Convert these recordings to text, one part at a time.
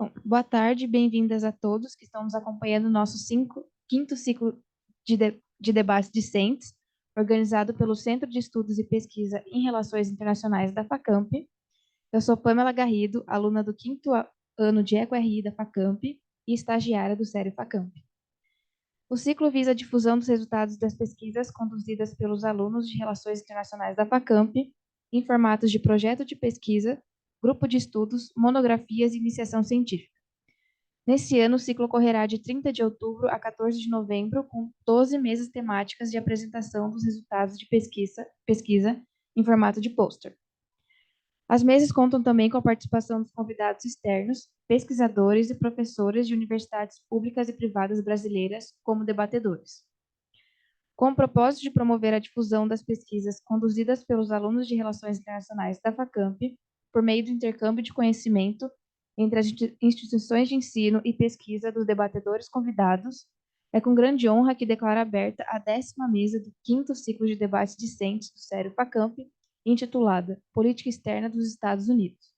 Bom, boa tarde, bem-vindas a todos que estão nos acompanhando no nosso quinto ciclo de debates discentes, organizado pelo Centro de Estudos e Pesquisa em Relações Internacionais da FACAMP. Eu sou Pamela Garrido, aluna do ano de EcoRI da FACAMP e estagiária do Sério FACAMP. O ciclo visa a difusão dos resultados das pesquisas conduzidas pelos alunos de Relações Internacionais da FACAMP em formatos de projeto de pesquisa, grupo de estudos, monografias e iniciação científica. Nesse ano, o ciclo ocorrerá de 30 de outubro a 14 de novembro, com 12 mesas temáticas de apresentação dos resultados de pesquisa em formato de pôster. As mesas contam também com a participação dos convidados externos, pesquisadores e professores de universidades públicas e privadas brasileiras como debatedores. Com o propósito de promover a difusão das pesquisas conduzidas pelos alunos de Relações Internacionais da FACAMP, por meio do intercâmbio de conhecimento entre as instituições de ensino e pesquisa dos debatedores convidados, é com grande honra que declaro aberta a 10ª mesa do 5º ciclo de debates discentes do Sério FACAMP, intitulada Política Externa dos Estados Unidos.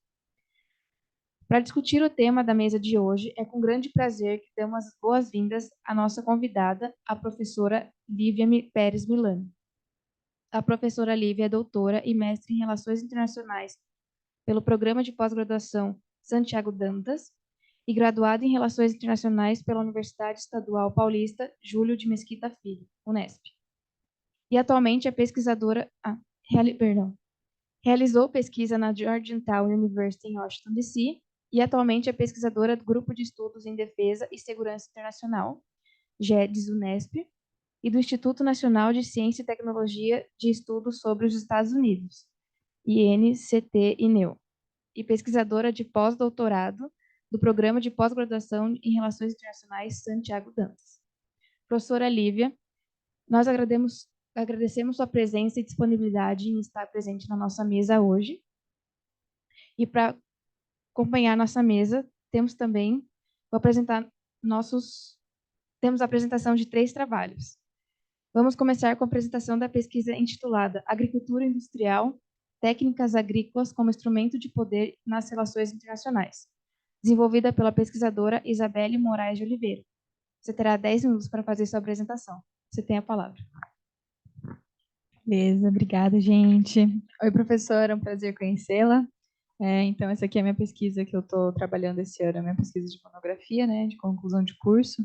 Para discutir o tema da mesa de hoje, é com grande prazer que damos as boas-vindas à nossa convidada, a professora Lívia Pérez Milani. A professora Lívia é doutora e mestre em Relações Internacionais pelo Programa de Pós-Graduação Santiago Dantas e graduada em Relações Internacionais pela Universidade Estadual Paulista Júlio de Mesquita Filho, Unesp. E atualmente é pesquisadora... Realizou pesquisa na Georgetown University em Washington, D.C., e atualmente é pesquisadora do Grupo de Estudos em Defesa e Segurança Internacional, GEDES Unesp, e do Instituto Nacional de Ciência e Tecnologia de Estudos sobre os Estados Unidos, INCT-INEU, e pesquisadora de pós-doutorado do Programa de Pós-Graduação em Relações Internacionais Santiago Dantas. Professora Lívia, nós agradecemos sua presença e disponibilidade em estar presente na nossa mesa hoje. E para acompanhar nossa mesa, temos também, temos a apresentação de 3 trabalhos. Vamos começar com a apresentação da pesquisa intitulada Agricultura Industrial, Técnicas Agrícolas como Instrumento de Poder nas Relações Internacionais, desenvolvida pela pesquisadora Isabelle Moraes de Oliveira. Você terá 10 minutos para fazer sua apresentação. Você tem a palavra. Beleza, obrigada, gente. Oi, professora, é um prazer conhecê-la. Então, essa aqui é a minha pesquisa que eu estou trabalhando esse ano, a minha pesquisa de monografia, né, de conclusão de curso.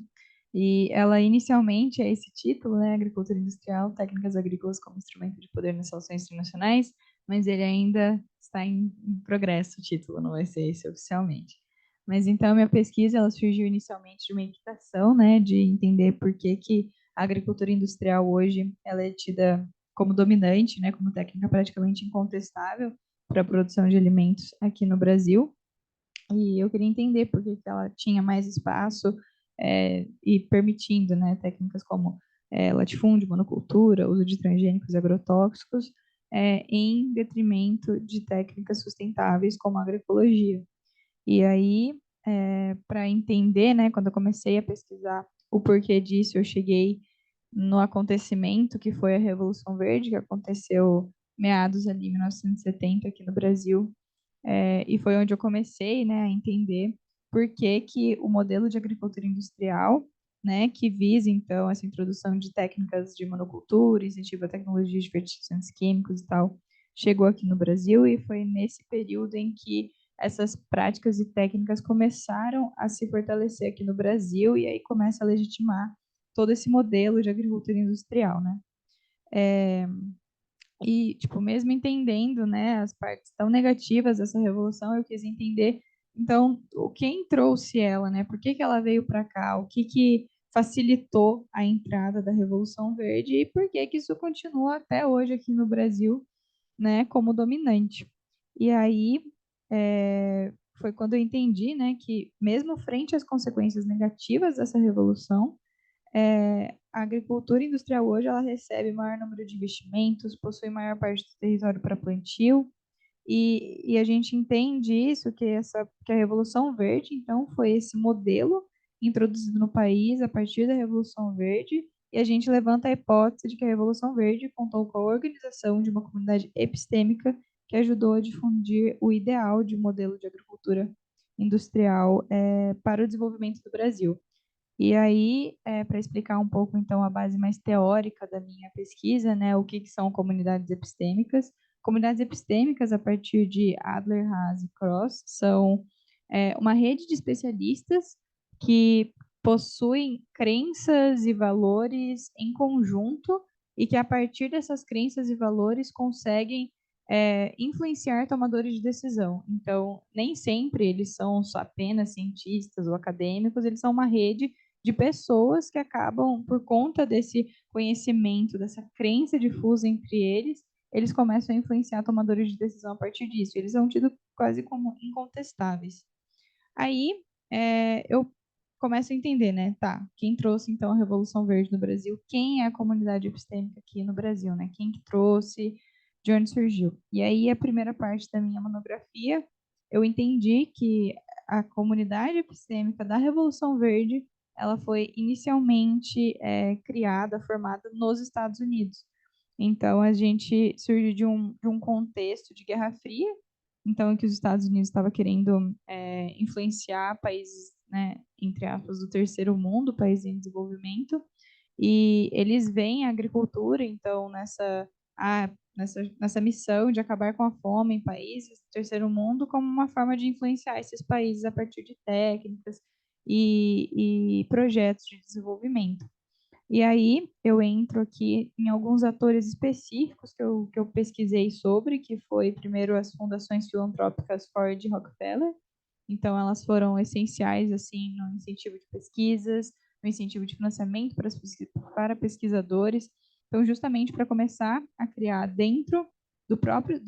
E ela, inicialmente, é esse título, né, Agricultura Industrial, Técnicas Agrícolas como Instrumento de Poder nas Relações Internacionais, mas ele ainda está em progresso, o título, não vai ser esse oficialmente. Mas, então, a minha pesquisa, ela surgiu inicialmente de uma inquietação, né, de entender por que a agricultura industrial hoje, ela é tida como dominante, né, como técnica praticamente incontestável para a produção de alimentos aqui no Brasil. E eu queria entender por que ela tinha mais espaço e permitindo, né, técnicas como latifúndio, monocultura, uso de transgênicos e agrotóxicos, em detrimento de técnicas sustentáveis como a agroecologia. E aí, para entender, né, quando eu comecei a pesquisar o porquê disso, eu cheguei no acontecimento que foi a Revolução Verde, que aconteceu meados ali de 1970 aqui no Brasil, e foi onde eu comecei, né, a entender por que o modelo de agricultura industrial, né, que visa, então, essa introdução de técnicas de monocultura, incentivo à tecnologia de fertilizantes químicos e tal, chegou aqui no Brasil, e foi nesse período em que essas práticas e técnicas começaram a se fortalecer aqui no Brasil, e aí começa a legitimar todo esse modelo de agricultura industrial, né? E, tipo, mesmo entendendo, né, as partes tão negativas dessa revolução, eu quis entender, então, quem trouxe ela, né? Por que ela veio para cá? O que facilitou a entrada da Revolução Verde e por que isso continua até hoje aqui no Brasil, né, como dominante. E aí, foi quando eu entendi, né, que mesmo frente às consequências negativas dessa revolução, a agricultura industrial hoje ela recebe maior número de investimentos, possui maior parte do território para plantio, e a gente entende isso, que a Revolução Verde, então, foi esse modelo introduzido no país a partir da Revolução Verde, e a gente levanta a hipótese de que a Revolução Verde contou com a organização de uma comunidade epistêmica que ajudou a difundir o ideal de modelo de agricultura industrial para o desenvolvimento do Brasil. E aí, para explicar um pouco, então, a base mais teórica da minha pesquisa, né, o que são comunidades epistêmicas. Comunidades epistêmicas, a partir de Adler, Haas e Cross, são uma rede de especialistas que possuem crenças e valores em conjunto e que, a partir dessas crenças e valores, conseguem influenciar tomadores de decisão. Então, nem sempre eles são só apenas cientistas ou acadêmicos, eles são uma rede de pessoas que acabam, por conta desse conhecimento, dessa crença difusa entre eles, eles começam a influenciar tomadores de decisão a partir disso. Eles são tidos quase como incontestáveis. Aí eu começo a entender, né? Tá, quem trouxe então a Revolução Verde no Brasil? Quem é a comunidade epistêmica aqui no Brasil, né? Quem que trouxe? De onde surgiu? E aí a primeira parte da minha monografia, eu entendi que a comunidade epistêmica da Revolução Verde, ela foi inicialmente criada, formada nos Estados Unidos. Então a gente surge de um contexto de Guerra Fria, então em que os Estados Unidos estava querendo influenciar países, né, entre aspas, do terceiro mundo, países em desenvolvimento, e eles veem a agricultura, então, nessa missão de acabar com a fome em países do terceiro mundo, como uma forma de influenciar esses países a partir de técnicas e projetos de desenvolvimento. E aí eu entro aqui em alguns atores específicos que eu pesquisei sobre, que foi primeiro as fundações filantrópicas Ford e Rockefeller. Então elas foram essenciais assim no incentivo de pesquisas, no incentivo de financiamento para pesquisadores. Então justamente para começar a criar dentro do próprio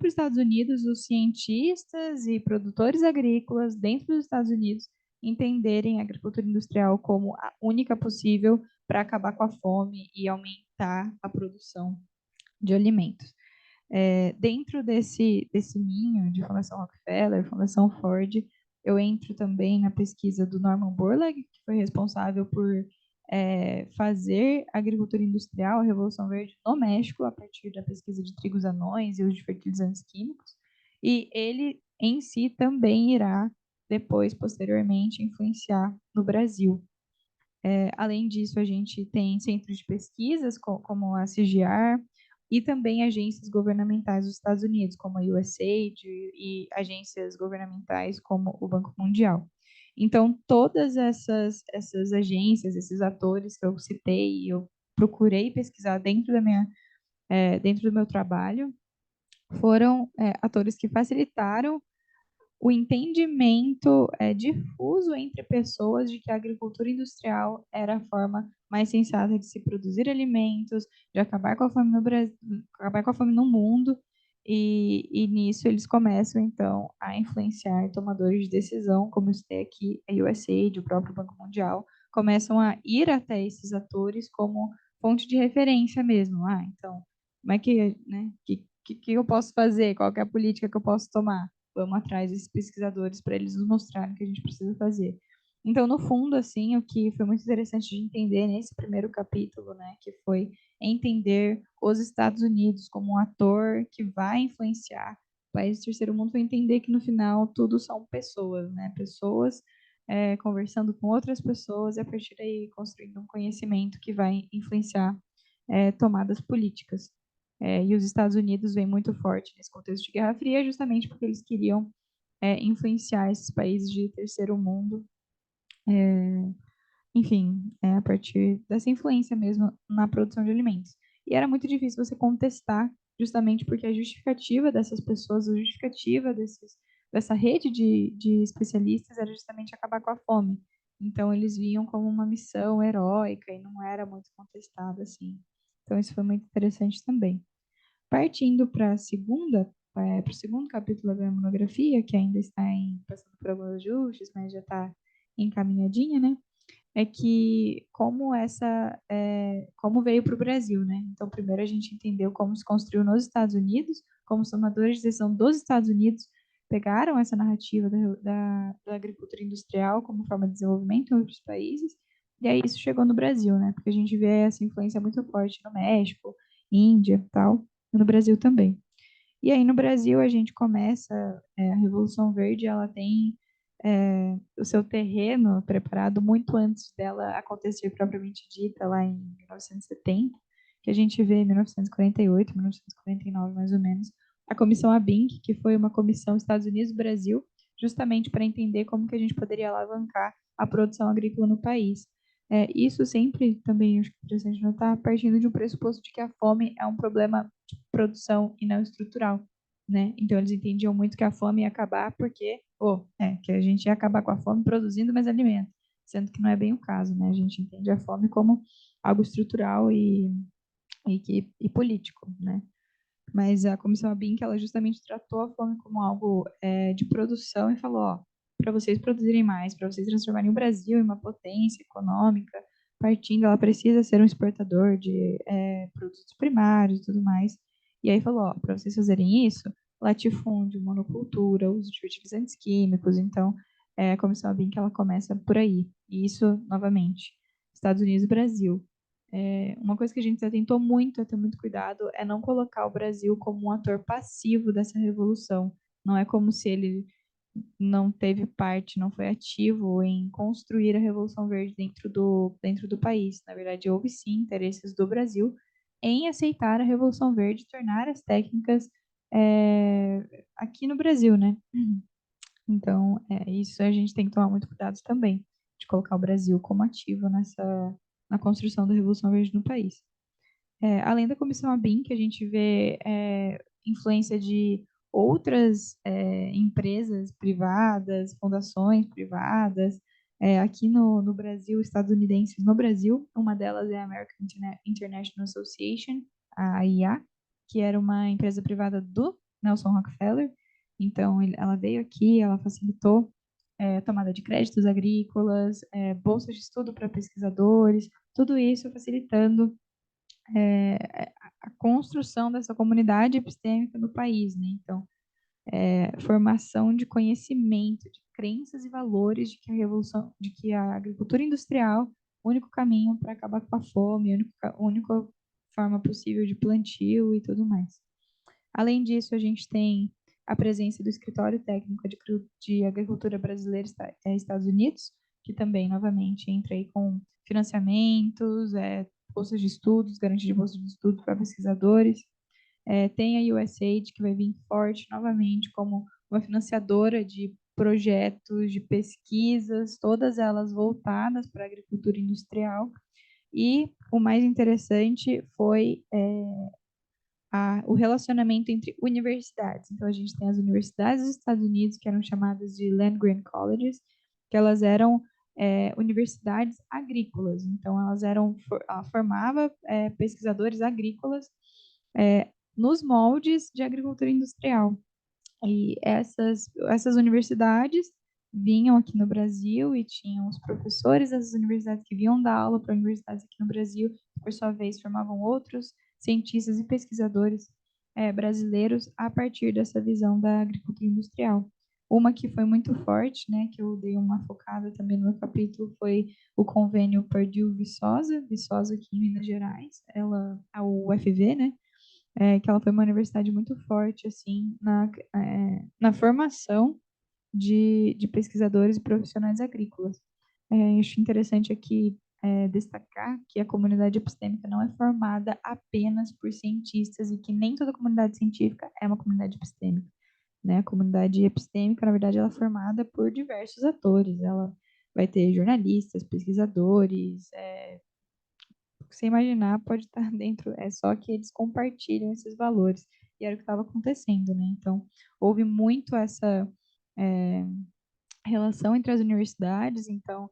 Estados Unidos os cientistas e produtores agrícolas dentro dos Estados Unidos entenderem a agricultura industrial como a única possível para acabar com a fome e aumentar a produção de alimentos. Dentro desse ninho de Fundação Rockefeller, Fundação Ford, eu entro também na pesquisa do Norman Borlaug, que foi responsável por fazer a agricultura industrial, a Revolução Verde, no México, a partir da pesquisa de trigos anões e uso de fertilizantes químicos. E ele, em si, também irá, depois, posteriormente, influenciar no Brasil. Além disso, a gente tem centros de pesquisas, como a CGIAR, e também agências governamentais dos Estados Unidos, como a USAID, e agências governamentais como o Banco Mundial. Então, todas essas agências, esses atores que eu citei, eu procurei pesquisar dentro do meu trabalho, foram atores que facilitaram o entendimento difuso entre pessoas de que a agricultura industrial era a forma mais sensata de se produzir alimentos, de acabar com a fome no Brasil, acabar com a fome no mundo, e nisso eles começam então a influenciar tomadores de decisão, como eu citei aqui, a USAID, o próprio Banco Mundial, começam a ir até esses atores como fonte de referência mesmo. Então, como é que, né, que eu posso fazer? Qual que é a política que eu posso tomar? Vamos atrás desses pesquisadores para eles nos mostrarem o que a gente precisa fazer. Então, no fundo, assim, o que foi muito interessante de entender nesse primeiro capítulo, né, que foi entender os Estados Unidos como um ator que vai influenciar o país do terceiro mundo, foi entender que no final tudo são pessoas, né, pessoas conversando com outras pessoas e a partir daí construindo um conhecimento que vai influenciar tomadas políticas. E os Estados Unidos vêm muito forte nesse contexto de Guerra Fria, justamente porque eles queriam influenciar esses países de terceiro mundo, enfim, a partir dessa influência mesmo na produção de alimentos. E era muito difícil você contestar, justamente porque a justificativa dessas pessoas, a justificativa dessa rede de especialistas era justamente acabar com a fome. Então, eles viam como uma missão heróica e não era muito contestada assim. Então, isso foi muito interessante também. Partindo para o segundo capítulo da minha monografia, que ainda está passando por alguns ajustes, mas já está encaminhadinha, né? É que como veio para o Brasil, né? Então, primeiro a gente entendeu como se construiu nos Estados Unidos, como os tomadores de decisão dos Estados Unidos pegaram essa narrativa da agricultura industrial como forma de desenvolvimento em outros países, e aí isso chegou no Brasil, né? Porque a gente vê essa influência muito forte no México, Índia, tal, e no Brasil também. E aí no Brasil a gente começa a Revolução Verde, ela tem o seu terreno preparado muito antes dela acontecer propriamente dita, lá em 1970, que a gente vê em 1948, 1949, mais ou menos, a Comissão ABINC, que foi uma comissão Estados Unidos-Brasil, justamente para entender como que a gente poderia alavancar a produção agrícola no país. Isso sempre, também acho que é interessante notar, partindo de um pressuposto de que a fome é um problema de produção e não estrutural, né? Então eles entendiam muito que a fome ia acabar porque, que a gente ia acabar com a fome produzindo mais alimento, sendo que não é bem o caso, né? A gente entende a fome como algo estrutural e político, né? Mas a Comissão ABINC, ela justamente tratou a fome como algo de produção e falou, para vocês produzirem mais, para vocês transformarem o Brasil em uma potência econômica, partindo, ela precisa ser um exportador de produtos primários e tudo mais. E aí falou, para vocês fazerem isso, latifúndio, monocultura, uso de fertilizantes químicos. Então, a Comissão ABINC, ela começa por aí. E isso, novamente, Estados Unidos e Brasil. Uma coisa que a gente se atentou muito, a ter muito cuidado, é não colocar o Brasil como um ator passivo dessa revolução. Não é como se ele não teve parte, não foi ativo em construir a Revolução Verde dentro do país. Na verdade, houve sim interesses do Brasil em aceitar a Revolução Verde e tornar as técnicas aqui no Brasil, né? Então, isso a gente tem que tomar muito cuidado também, de colocar o Brasil como ativo na construção da Revolução Verde no país. Além da Comissão ABIN, que a gente vê influência de outras empresas privadas, fundações privadas, aqui no Brasil, estadunidenses no Brasil. Uma delas é a American International Association, a AIA, que era uma empresa privada do Nelson Rockefeller. Então, ela veio aqui, ela facilitou tomada de créditos agrícolas, bolsas de estudo para pesquisadores, tudo isso facilitando a construção dessa comunidade epistêmica no país, né? Então, formação de conhecimento, de crenças e valores de que a revolução, de que a agricultura industrial, o único caminho para acabar com a fome, a única forma possível de plantio e tudo mais. Além disso, a gente tem a presença do Escritório Técnico de Agricultura Brasileira Estados Unidos, que também, novamente, entra aí com financiamentos, bolsas de estudos, garantia de bolsas de estudos para pesquisadores. Tem a USAID, que vai vir forte novamente como uma financiadora de projetos, de pesquisas, todas elas voltadas para a agricultura industrial. E o mais interessante foi o relacionamento entre universidades. Então, a gente tem as universidades dos Estados Unidos, que eram chamadas de land-grant colleges, que elas eram universidades agrícolas. Então, ela formava pesquisadores agrícolas nos moldes de agricultura industrial. E essas universidades vinham aqui no Brasil e tinham os professores dessas universidades que vinham dar aula para universidades aqui no Brasil, que por sua vez formavam outros cientistas e pesquisadores brasileiros a partir dessa visão da agricultura industrial. Uma que foi muito forte, né, que eu dei uma focada também no meu capítulo, foi o convênio Purdue-Viçosa aqui em Minas Gerais, a UFV, né, que ela foi uma universidade muito forte, assim, na formação de pesquisadores e profissionais agrícolas. Acho interessante aqui destacar que a comunidade epistêmica não é formada apenas por cientistas e que nem toda comunidade científica é uma comunidade epistêmica, né? A comunidade epistêmica, na verdade, ela é formada por diversos atores. Ela vai ter jornalistas, pesquisadores, o que você imaginar pode estar dentro, é só que eles compartilham esses valores. E era o que estava acontecendo, né? Então, houve muito essa é, relação entre as universidades. Então,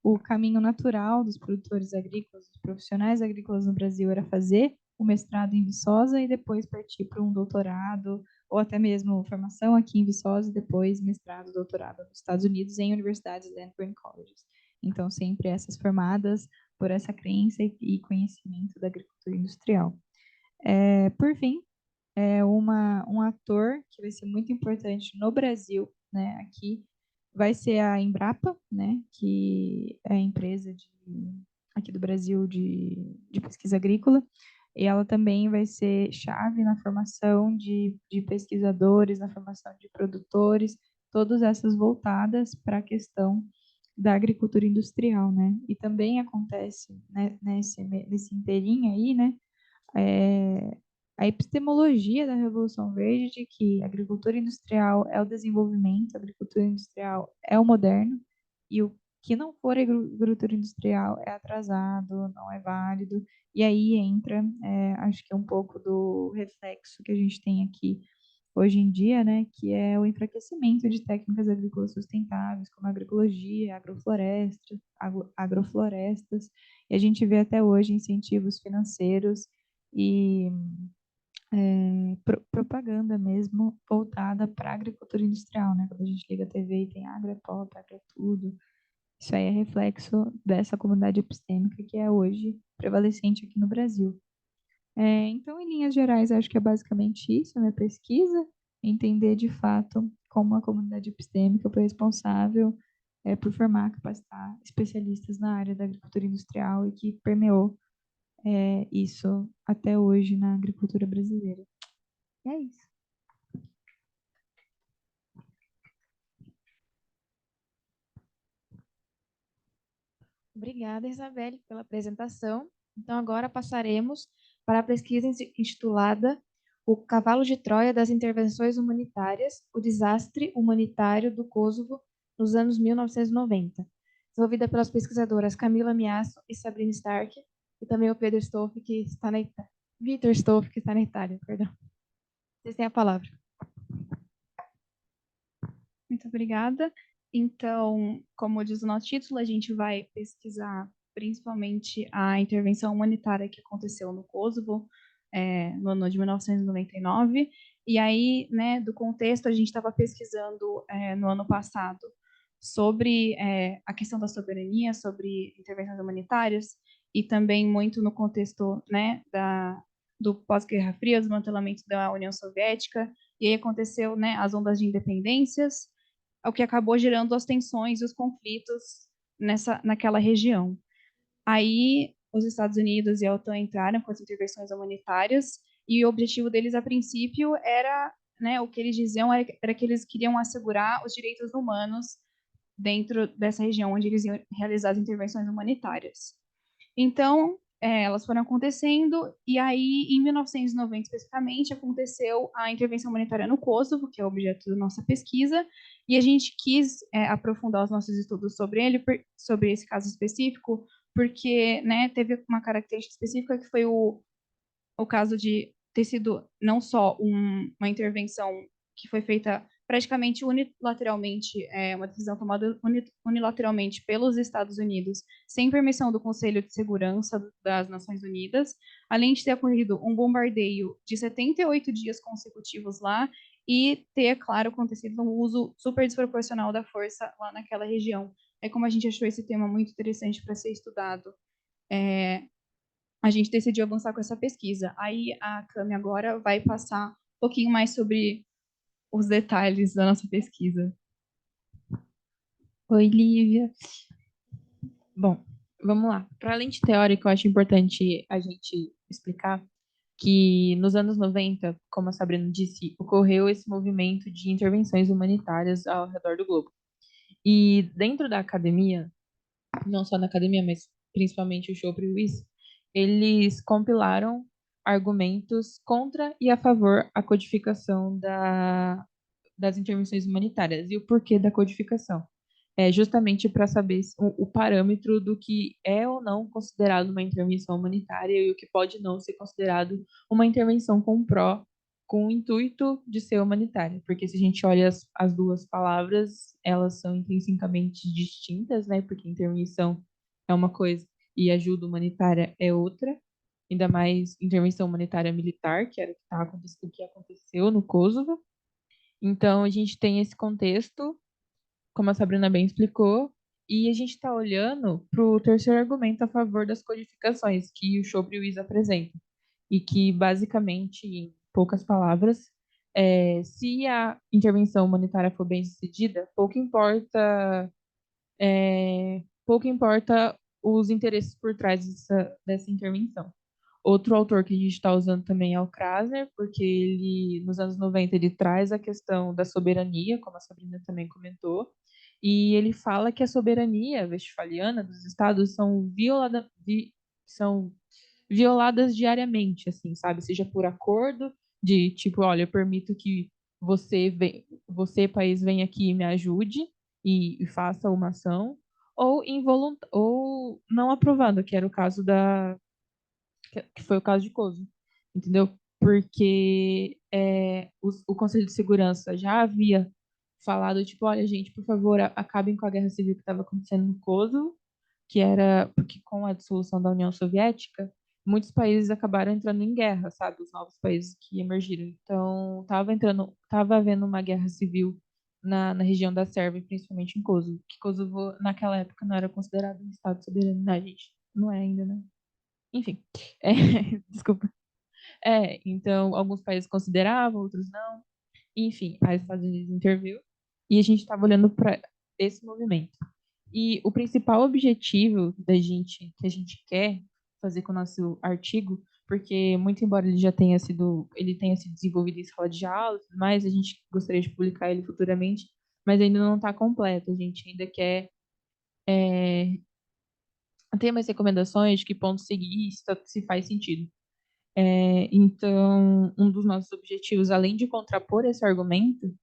o caminho natural dos produtores agrícolas, dos profissionais agrícolas no Brasil era fazer o mestrado em Viçosa e depois partir para um doutorado, ou até mesmo formação aqui em Viçosa e depois mestrado, doutorado nos Estados Unidos em universidades land-grant colleges. Então, sempre essas formadas por essa crença e conhecimento da agricultura industrial. Por fim, um ator que vai ser muito importante no Brasil, né, aqui, vai ser a Embrapa, né, que é a empresa aqui do Brasil de pesquisa agrícola, e ela também vai ser chave na formação de pesquisadores, na formação de produtores, todas essas voltadas para a questão da agricultura industrial, né? E também acontece, né, nesse inteirinho aí, né, a epistemologia da Revolução Verde de que a agricultura industrial é o desenvolvimento, a agricultura industrial é o moderno, e o que não for agricultura industrial é atrasado, não é válido, e aí entra, acho que um pouco do reflexo que a gente tem aqui hoje em dia, né, que é o enfraquecimento de técnicas agrícolas sustentáveis, como agroecologia, agroflorestas, e a gente vê até hoje incentivos financeiros e propaganda mesmo voltada para a agricultura industrial, né? Quando a gente liga a TV e tem agro é pop, agro é tudo. Isso aí é reflexo dessa comunidade epistêmica que é hoje prevalecente aqui no Brasil. Então, em linhas gerais, acho que é basicamente isso a minha pesquisa, entender de fato como a comunidade epistêmica foi responsável por formar, capacitar especialistas na área da agricultura industrial e que permeou isso até hoje na agricultura brasileira. E é isso. Obrigada, Isabelle, pela apresentação. Então, agora passaremos para a pesquisa intitulada O Cavalo de Troia das Intervenções Humanitárias, o Desastre Humanitário do Kosovo nos anos 1990, desenvolvida pelas pesquisadoras Camila Miasso e Sabrina Stark, e também o Pedro Stoff, que está na Itália. Vitor Stoff, que está na Itália, perdão. Vocês têm a palavra. Muito obrigada. Então, como diz o nosso título, a gente vai pesquisar principalmente a intervenção humanitária que aconteceu no Kosovo no ano de 1999. E aí, né, do contexto, a gente estava pesquisando no ano passado sobre a questão da soberania, sobre intervenções humanitárias, e também muito no contexto, né, do pós-Guerra Fria, desmantelamento da União Soviética, e aí aconteceu, né, as ondas de independências, o que acabou gerando as tensões e os conflitos naquela região. Aí, os Estados Unidos e a OTAN entraram com as intervenções humanitárias, e o objetivo deles, a princípio, era, né, o que eles diziam era que eles queriam assegurar os direitos humanos dentro dessa região onde eles iam realizar as intervenções humanitárias. Então, elas foram acontecendo, e aí, em 1990 especificamente, aconteceu a intervenção humanitária no Kosovo, que é o objeto da nossa pesquisa, e a gente quis aprofundar os nossos estudos sobre ele, sobre esse caso específico, porque, né, teve uma característica específica que foi o caso de ter sido não só uma intervenção que foi feita praticamente unilateralmente, uma decisão tomada unilateralmente pelos Estados Unidos, sem permissão do Conselho de Segurança das Nações Unidas, além de ter ocorrido um bombardeio de 78 dias consecutivos lá e ter, claro, acontecido um uso super desproporcional da força lá naquela região. É como a gente achou esse tema muito interessante para ser estudado. A gente decidiu avançar com essa pesquisa. Aí a Cami agora vai passar um pouquinho mais sobre os detalhes da nossa pesquisa. Oi, Lívia. Bom, vamos lá. Para a lente teórica, eu acho importante a gente explicar que nos anos 90, como a Sabrina disse, ocorreu esse movimento de intervenções humanitárias ao redor do globo. E dentro da academia, não só na academia, mas principalmente o Chopra e o Luiz, eles compilaram argumentos contra e a favor a codificação das intervenções humanitárias e o porquê da codificação. É justamente para saber o parâmetro do que é ou não considerado uma intervenção humanitária e o que pode não ser considerado uma intervenção com o intuito de ser humanitária. Porque se a gente olha as duas palavras, elas são intrinsecamente distintas, né? Porque intervenção é uma coisa e ajuda humanitária é outra. Ainda mais intervenção humanitária militar, que era o que aconteceu no Kosovo. Então, a gente tem esse contexto, como a Sabrina bem explicou, e a gente está olhando para o terceiro argumento a favor das codificações que o Chopra e o Is apresentam. E que, basicamente, em poucas palavras, se a intervenção humanitária for bem sucedida, pouco importa os interesses por trás dessa intervenção. Outro autor que a gente está usando também é o Krasner, porque ele, nos anos 90, ele traz a questão da soberania, como a Sabrina também comentou, e ele fala que a soberania westfaliana dos estados são violadas diariamente, assim, sabe? Seja por acordo de tipo, olha, eu permito que você, país, venha aqui e me ajude e faça uma ação, ou não aprovando, que era o caso que foi o caso de Kosovo, entendeu? Porque o Conselho de Segurança já havia falado, tipo, olha, gente, por favor, acabem com a guerra civil que estava acontecendo no Kosovo, que era porque com a dissolução da União Soviética, muitos países acabaram entrando em guerra, sabe? Os novos países que emergiram. Então, estava havendo uma guerra civil na região da Sérvia, principalmente em Kosovo, que Kosovo naquela época não era considerado um estado soberano, né, gente? Não é ainda, né? Enfim, é, desculpa. Então, alguns países consideravam, outros não. Enfim, aí os Estados Unidos interviu e a gente estava olhando para esse movimento. E o principal objetivo que a gente quer fazer com o nosso artigo, porque muito embora ele tenha sido desenvolvido em sala de aula, mas a gente gostaria de publicar ele futuramente, mas ainda não está completo. A gente ainda quer ter mais recomendações de que pontos seguir, se faz sentido. Então, um dos nossos objetivos, além de contrapor esse argumento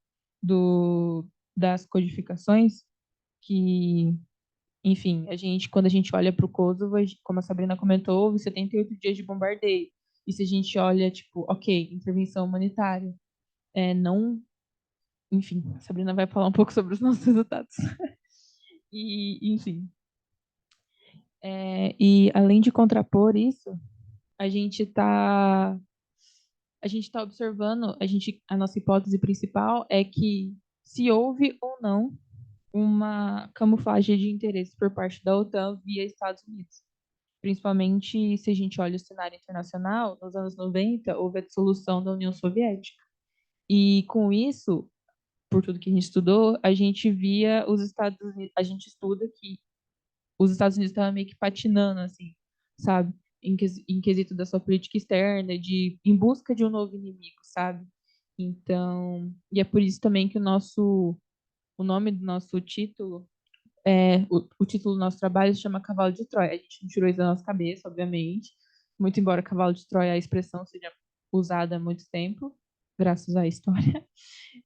das codificações, que, enfim, quando a gente olha para o Kosovo, como a Sabrina comentou, houve 78 dias de bombardeio. E se a gente olha, tipo, ok, intervenção humanitária, não, enfim, a Sabrina vai falar um pouco sobre os nossos resultados. Enfim, e além de contrapor isso, a gente está observando, a nossa hipótese principal é que se houve ou não uma camuflagem de interesse por parte da OTAN via Estados Unidos. Principalmente se a gente olha o cenário internacional, nos anos 90 houve a dissolução da União Soviética. E com isso, por tudo que a gente estudou, a gente via os Estados Unidos, a gente estuda que os Estados Unidos estavam meio que patinando, assim, sabe? Em quesito da sua política externa, em busca de um novo inimigo, sabe? Então, e é por isso também que o nome do nosso título, o título do nosso trabalho se chama Cavalo de Troia. A gente não tirou isso da nossa cabeça, obviamente, muito embora Cavalo de Troia, a expressão seja usada há muito tempo, graças à história.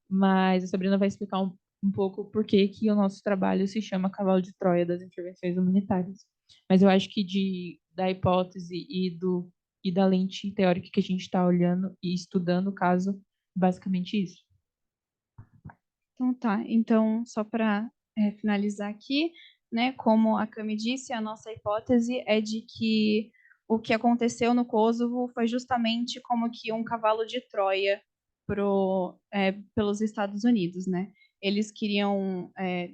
Mas a Sabrina vai explicar um pouco por que que o nosso trabalho se chama Cavalo de Troia das intervenções humanitárias. Mas eu acho que da hipótese e da lente teórica que a gente está olhando e estudando o caso, basicamente isso. Então tá, então só para finalizar aqui, né, como a Cami disse, a nossa hipótese é de que o que aconteceu no Kosovo foi justamente como que um cavalo de Troia pelos Estados Unidos, né? Eles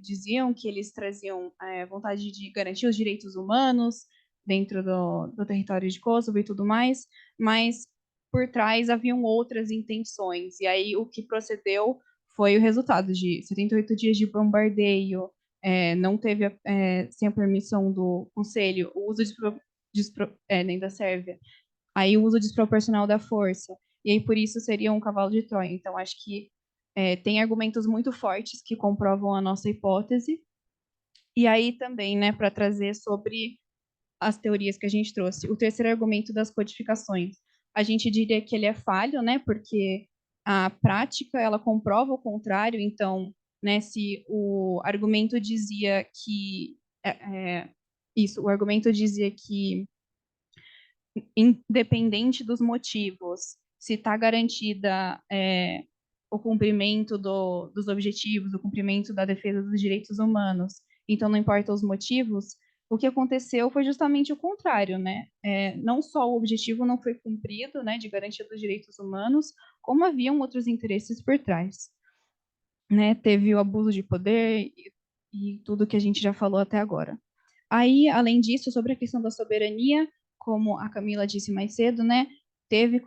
diziam que eles traziam vontade de garantir os direitos humanos dentro do território de Kosovo e tudo mais, mas por trás haviam outras intenções. E aí o que procedeu foi o resultado de 78 dias de bombardeio, não teve, sem a permissão do Conselho, o uso nem da Sérvia, aí o uso desproporcional da força, e aí por isso seria um cavalo de Troia. Então, acho que tem argumentos muito fortes que comprovam a nossa hipótese, e aí também, né, para trazer sobre as teorias que a gente trouxe. O terceiro argumento das codificações. A gente diria que ele é falho, né, porque a prática ela comprova o contrário. Então, né, se o argumento dizia que o argumento dizia que independente dos motivos, se está garantida o cumprimento dos objetivos, o cumprimento da defesa dos direitos humanos, então não importa os motivos, o que aconteceu foi justamente o contrário, né? Não só o objetivo não foi cumprido, né, de garantia dos direitos humanos, como haviam outros interesses por trás. Né? Teve o abuso de poder e tudo que a gente já falou até agora. Aí, além disso, sobre a questão da soberania, como a Camila disse mais cedo, né, teve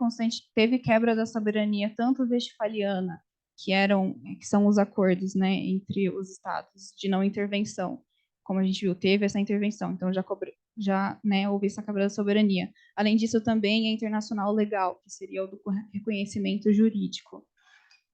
quebra da soberania tanto westfaliana, que são os acordos, né, entre os estados de não intervenção. Como a gente viu, teve essa intervenção, então já, né, houve essa quebra da soberania. Além disso, também é internacional legal, que seria o do reconhecimento jurídico.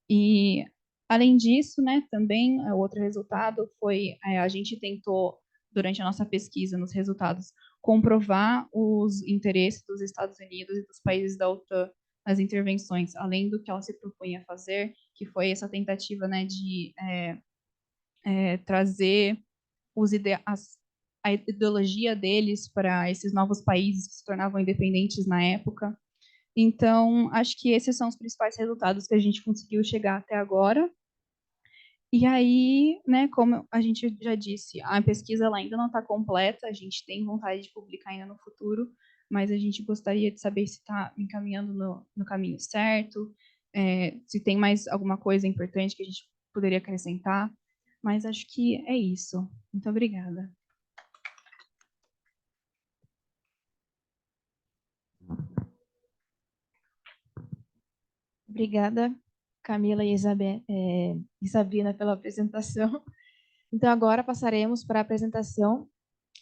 E, além disso, né, também, o outro resultado foi, a gente tentou, durante a nossa pesquisa nos resultados, comprovar os interesses dos Estados Unidos e dos países da OTAN nas intervenções, além do que ela se propunha fazer, que foi essa tentativa, né, de trazer a ideologia deles para esses novos países que se tornavam independentes na época. Então, acho que esses são os principais resultados que a gente conseguiu chegar até agora. E aí, né, como a gente já disse, a pesquisa ela ainda não está completa, a gente tem vontade de publicar ainda no futuro, mas a gente gostaria de saber se está encaminhando no caminho certo, se tem mais alguma coisa importante que a gente poderia acrescentar, mas acho que é isso. Muito obrigada. Obrigada, Camila e Isabina, pela apresentação. Então, agora passaremos para a apresentação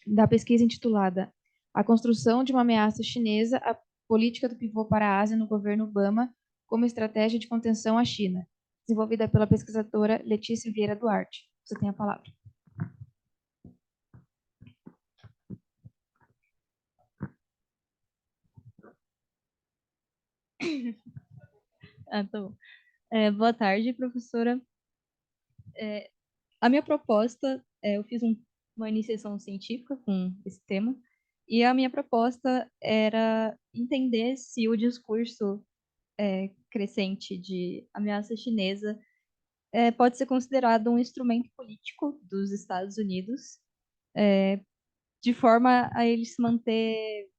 da pesquisa intitulada A Construção de uma Ameaça Chinesa, a Política do Pivô para a Ásia no Governo Obama como Estratégia de Contenção à China, desenvolvida pela pesquisadora Letícia Vieira Duarte. Você tem a palavra. Tá bom. Boa tarde, professora. A minha proposta, eu fiz uma iniciação científica com esse tema, e a minha proposta era entender se o discurso crescente de ameaça chinesa pode ser considerado um instrumento político dos Estados Unidos, de forma a ele se manter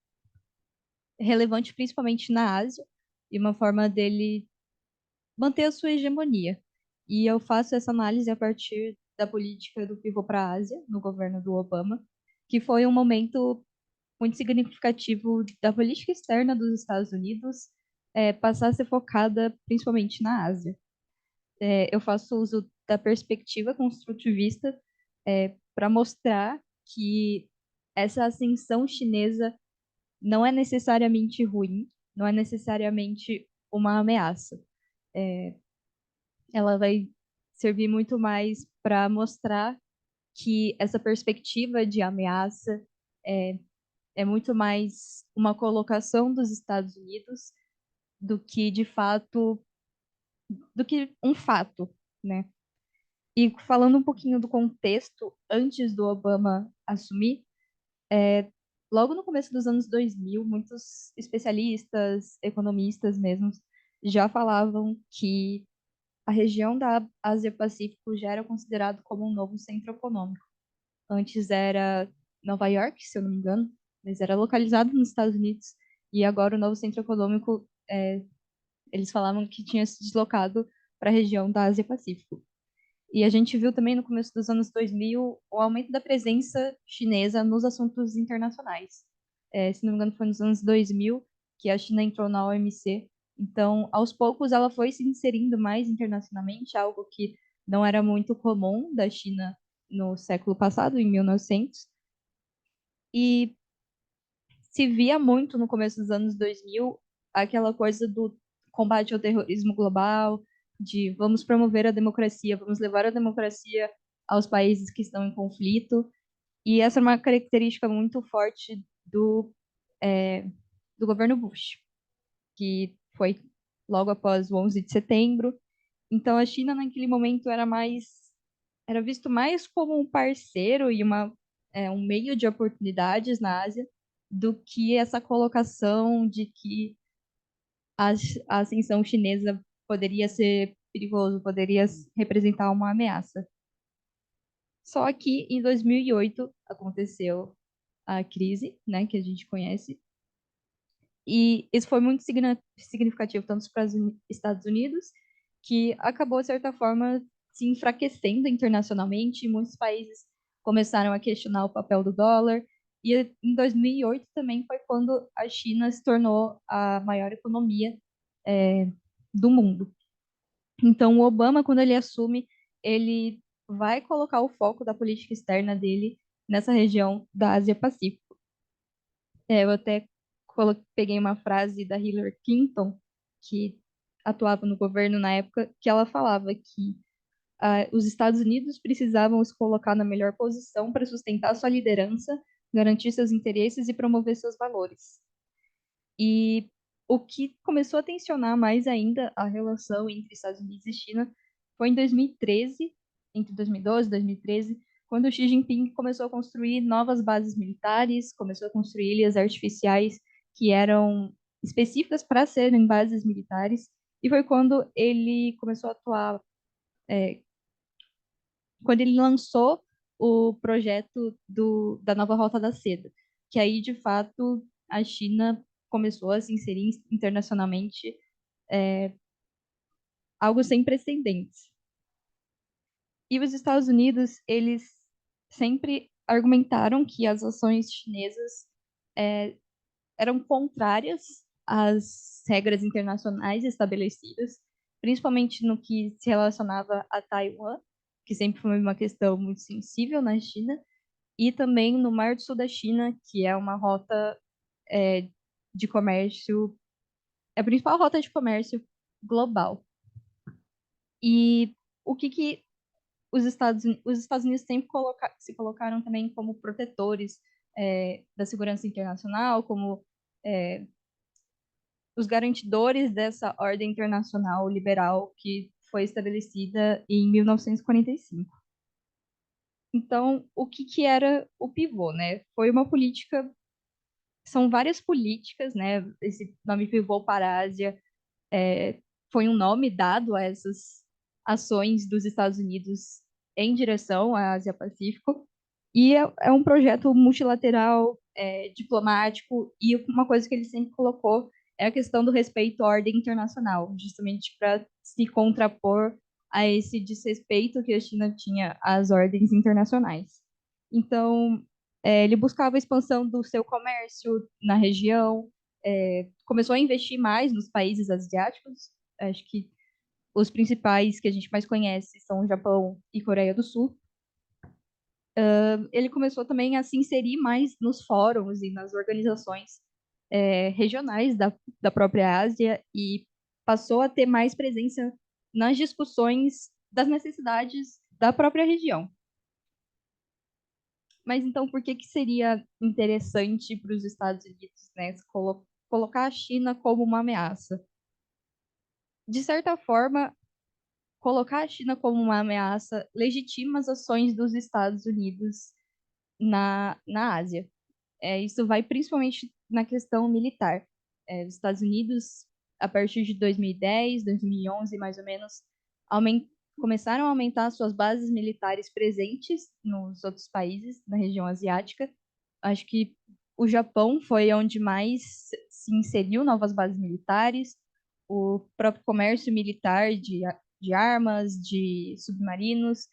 relevante principalmente na Ásia, e uma forma dele manter a sua hegemonia. E eu faço essa análise a partir da política do pivô para a Ásia, no governo do Obama, que foi um momento muito significativo da política externa dos Estados Unidos passar a ser focada principalmente na Ásia. Eu faço uso da perspectiva construtivista para mostrar que essa ascensão chinesa não é necessariamente ruim, não é necessariamente uma ameaça. Ela vai servir muito mais para mostrar que essa perspectiva de ameaça é muito mais uma colocação dos Estados Unidos do que, de fato, do que um fato, né? E falando um pouquinho do contexto antes do Obama assumir, logo no começo dos anos 2000, muitos especialistas, economistas mesmo, já falavam que a região da Ásia-Pacífico já era considerado como um novo centro econômico. Antes era Nova York, se eu não me engano, mas era localizado nos Estados Unidos. E agora o novo centro econômico, eles falavam que tinha se deslocado para a região da Ásia-Pacífico. E a gente viu também no começo dos anos 2000 o aumento da presença chinesa nos assuntos internacionais. Se não me engano, foi nos anos 2000 que a China entrou na OMC. Então, aos poucos, ela foi se inserindo mais internacionalmente, algo que não era muito comum da China no século passado, em 1900. E se via muito no começo dos anos 2000 aquela coisa do combate ao terrorismo global, de vamos promover a democracia, vamos levar a democracia aos países que estão em conflito. E essa é uma característica muito forte do governo Bush, que foi logo após o 11 de setembro. Então, a China, naquele momento, era visto mais como um parceiro e um meio de oportunidades na Ásia do que essa colocação de que a ascensão chinesa poderia ser perigoso, poderia representar uma ameaça. Só que em 2008 aconteceu a crise, né, que a gente conhece, e isso foi muito significativo tanto para os Estados Unidos, que acabou, de certa forma, se enfraquecendo internacionalmente, e muitos países começaram a questionar o papel do dólar, e em 2008 também foi quando a China se tornou a maior economia do mundo. Então, o Obama, quando ele assume, ele vai colocar o foco da política externa dele nessa região da Ásia-Pacífico. Eu até peguei uma frase da Hillary Clinton, que atuava no governo na época, que ela falava que os Estados Unidos precisavam se colocar na melhor posição para sustentar sua liderança, garantir seus interesses e promover seus valores. E o que começou a tensionar mais ainda a relação entre Estados Unidos e China foi em 2013, entre 2012 e 2013, quando Xi Jinping começou a construir novas bases militares, começou a construir ilhas artificiais que eram específicas para serem bases militares, e foi quando ele começou a atuar, quando ele lançou o projeto da nova Rota da Seda, que aí, de fato, a China começou a se inserir internacionalmente, algo sem precedentes. E os Estados Unidos, eles sempre argumentaram que as ações chinesas eram contrárias às regras internacionais estabelecidas, principalmente no que se relacionava a Taiwan, que sempre foi uma questão muito sensível na China, e também no Mar do Sul da China, que é uma rota de comércio, é a principal rota de comércio global. E o que os Estados Unidos sempre se colocaram também como protetores da segurança internacional, como os garantidores dessa ordem internacional liberal que foi estabelecida em 1945. Então, o que era o pivô, né? Foi uma política, são várias políticas, né? Esse nome pivô para a Ásia foi um nome dado a essas ações dos Estados Unidos em direção à Ásia-Pacífico, e é um projeto multilateral, diplomático, e uma coisa que ele sempre colocou é a questão do respeito à ordem internacional, justamente para se contrapor a esse desrespeito que a China tinha às ordens internacionais. Então, ele buscava a expansão do seu comércio na região, começou a investir mais nos países asiáticos. Acho que os principais que a gente mais conhece são o Japão e Coreia do Sul. Ele começou também a se inserir mais nos fóruns e nas organizações regionais da própria Ásia e passou a ter mais presença nas discussões das necessidades da própria região. Mas então, por que seria interessante para os Estados Unidos, né, colocar a China como uma ameaça? De certa forma, colocar a China como uma ameaça legitima as ações dos Estados Unidos na Ásia. Isso vai principalmente na questão militar. Os Estados Unidos, a partir de 2010, 2011, mais ou menos, começaram a aumentar suas bases militares presentes nos outros países da região asiática. Acho que o Japão foi onde mais se inseriu novas bases militares, o próprio comércio militar de armas, de submarinos,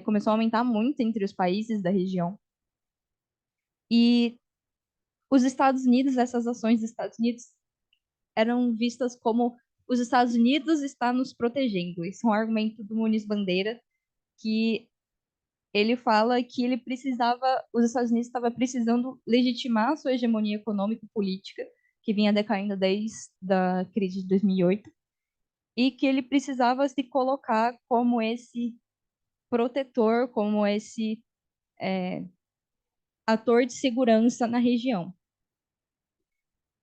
começou a aumentar muito entre os países da região. E os Estados Unidos, essas ações dos Estados Unidos eram vistas como os Estados Unidos está nos protegendo. Isso é um argumento do Muniz Bandeira, que ele fala que os Estados Unidos estavam precisando legitimar a sua hegemonia econômica e política, que vinha decaindo desde a crise de 2008, e que ele precisava se colocar como esse protetor, como esse ator de segurança na região.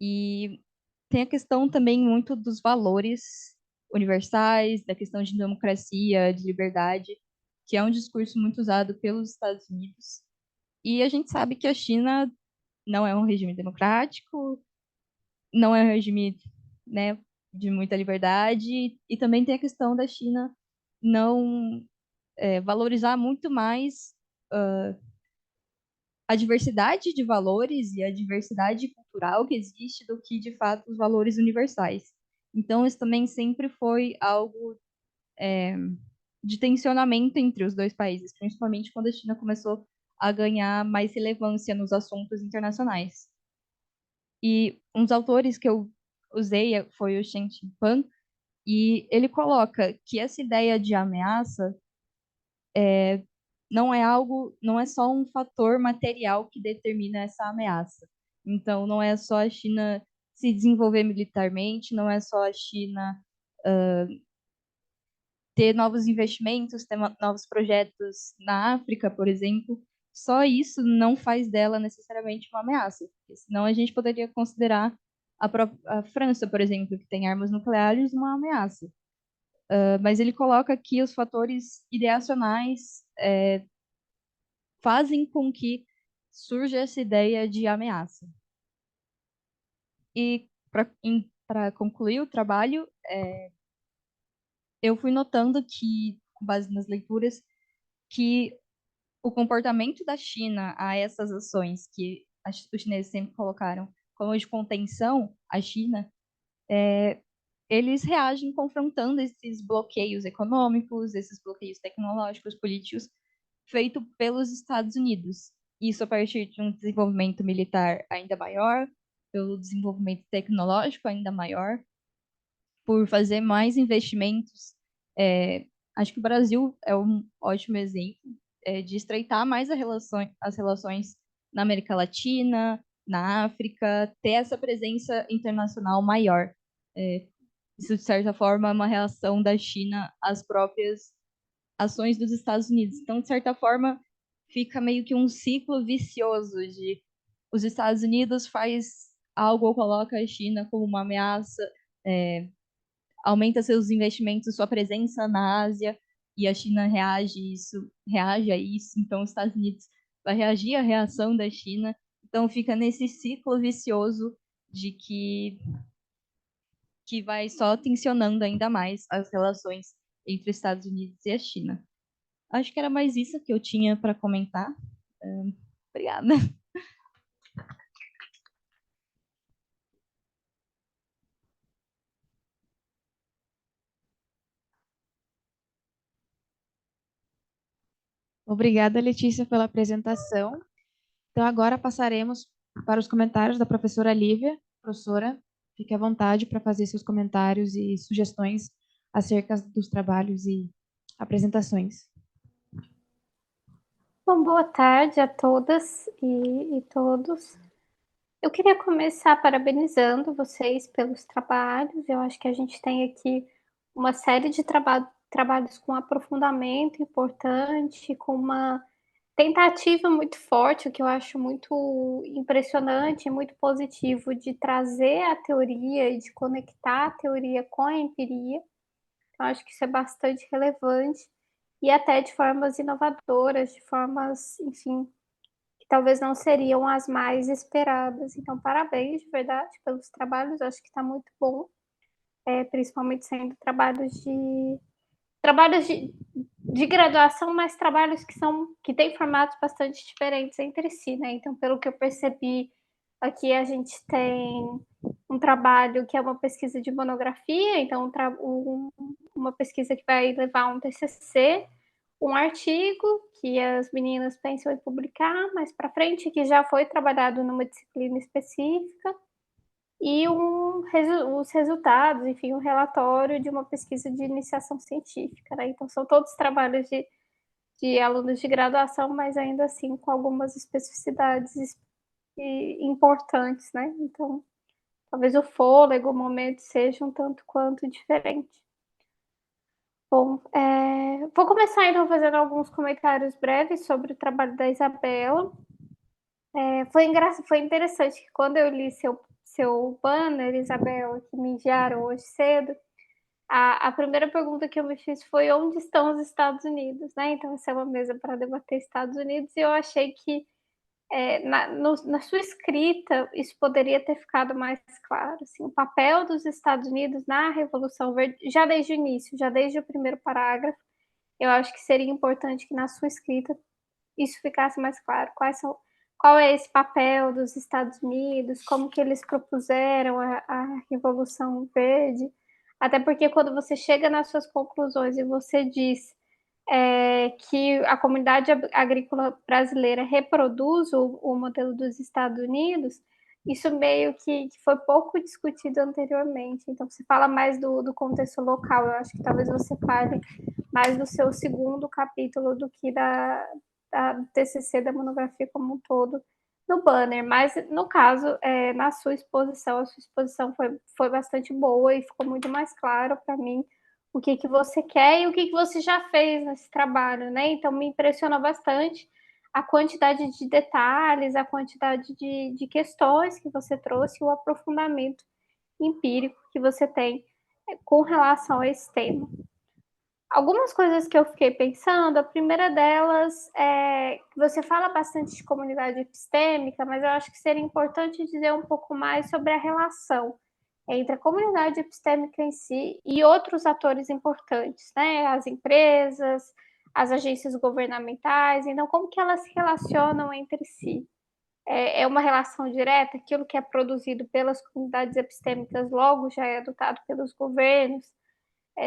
E tem a questão também muito dos valores universais, da questão de democracia, de liberdade, que é um discurso muito usado pelos Estados Unidos. E a gente sabe que a China não é um regime democrático, não é um regime, né, de muita liberdade, e também tem a questão da China não valorizar muito mais a diversidade de valores e a diversidade cultural que existe do que, de fato, os valores universais. Então, isso também sempre foi algo de tensionamento entre os dois países, principalmente quando a China começou a ganhar mais relevância nos assuntos internacionais. E um dos autores que eu usei foi o Shen Qingpan, e ele coloca que essa ideia de ameaça não é só um fator material que determina essa ameaça. Então, não é só a China se desenvolver militarmente, não é só a China ter novos investimentos, ter novos projetos na África, por exemplo. Só isso não faz dela necessariamente uma ameaça, porque senão a gente poderia considerar a França, por exemplo, que tem armas nucleares, uma ameaça. Mas ele coloca aqui os fatores ideacionais fazem com que surja essa ideia de ameaça. E para concluir o trabalho, eu fui notando que, com base nas leituras, que o comportamento da China a essas ações que os chineses sempre colocaram como de contenção à China, eles reagem confrontando esses bloqueios econômicos, esses bloqueios tecnológicos, políticos, feito pelos Estados Unidos. Isso a partir de um desenvolvimento militar ainda maior, pelo desenvolvimento tecnológico ainda maior, por fazer mais investimentos. Acho que o Brasil é um ótimo exemplo de estreitar mais as relações na América Latina, na África, ter essa presença internacional maior. Isso, de certa forma, é uma reação da China às próprias ações dos Estados Unidos. Então, de certa forma, fica meio que um ciclo vicioso de os Estados Unidos faz algo ou coloca a China como uma ameaça, aumenta seus investimentos, sua presença na Ásia, e a China reage a isso, então os Estados Unidos vai reagir à reação da China, então fica nesse ciclo vicioso de que vai só tensionando ainda mais as relações entre os Estados Unidos e a China. Acho que era mais isso que eu tinha para comentar. Obrigada. Obrigada, Letícia, pela apresentação. Então, agora passaremos para os comentários da professora Lívia. Professora, fique à vontade para fazer seus comentários e sugestões acerca dos trabalhos e apresentações. Bom, boa tarde a todas e todos. Eu queria começar parabenizando vocês pelos trabalhos. Eu acho que a gente tem aqui uma série de trabalhos com aprofundamento importante, com uma tentativa muito forte, o que eu acho muito impressionante e muito positivo, de trazer a teoria e de conectar a teoria com a empiria. Então, acho que isso é bastante relevante e até de formas inovadoras, de formas, enfim, que talvez não seriam as mais esperadas. Então, parabéns, de verdade, pelos trabalhos, acho que está muito bom, principalmente sendo trabalhos de graduação, mas trabalhos que têm formatos bastante diferentes entre si, né? Então, pelo que eu percebi, aqui a gente tem um trabalho que é uma pesquisa de monografia, então uma pesquisa que vai levar um TCC, um artigo que as meninas pensam em publicar mais para frente, que já foi trabalhado numa disciplina específica, e os resultados, enfim, um relatório de uma pesquisa de iniciação científica, né? Então, são todos trabalhos de alunos de graduação, mas ainda assim com algumas especificidades importantes, né? Então, talvez o fôlego, o momento seja um tanto quanto diferente. Bom, vou começar então fazendo alguns comentários breves sobre o trabalho da Isabela. Foi interessante que quando eu li seu banner, Isabela, que me enviaram hoje cedo, a primeira pergunta que eu me fiz foi onde estão os Estados Unidos, né? Então, essa é uma mesa para debater Estados Unidos, e eu achei que na sua escrita isso poderia ter ficado mais claro, assim, o papel dos Estados Unidos na Revolução Verde, já desde o início, já desde o primeiro parágrafo. Eu acho que seria importante que na sua escrita isso ficasse mais claro. Qual é esse papel dos Estados Unidos, como que eles propuseram a Revolução Verde, até porque quando você chega nas suas conclusões e você diz que a comunidade agrícola brasileira reproduz o modelo dos Estados Unidos, isso meio que foi pouco discutido anteriormente. Então, você fala mais do contexto local. Eu acho que talvez você fale mais do seu segundo capítulo do que do TCC, da monografia como um todo, no banner, mas no caso, na sua exposição, a sua exposição foi bastante boa e ficou muito mais claro para mim o que você quer e o que você já fez nesse trabalho, né? Então me impressiona bastante a quantidade de detalhes, a quantidade de questões que você trouxe, o aprofundamento empírico que você tem com relação a esse tema. Algumas coisas que eu fiquei pensando, a primeira delas é que você fala bastante de comunidade epistêmica, mas eu acho que seria importante dizer um pouco mais sobre a relação entre a comunidade epistêmica em si e outros atores importantes, né? As empresas, as agências governamentais, então como que elas se relacionam entre si? É uma relação direta, aquilo que é produzido pelas comunidades epistêmicas logo já é adotado pelos governos,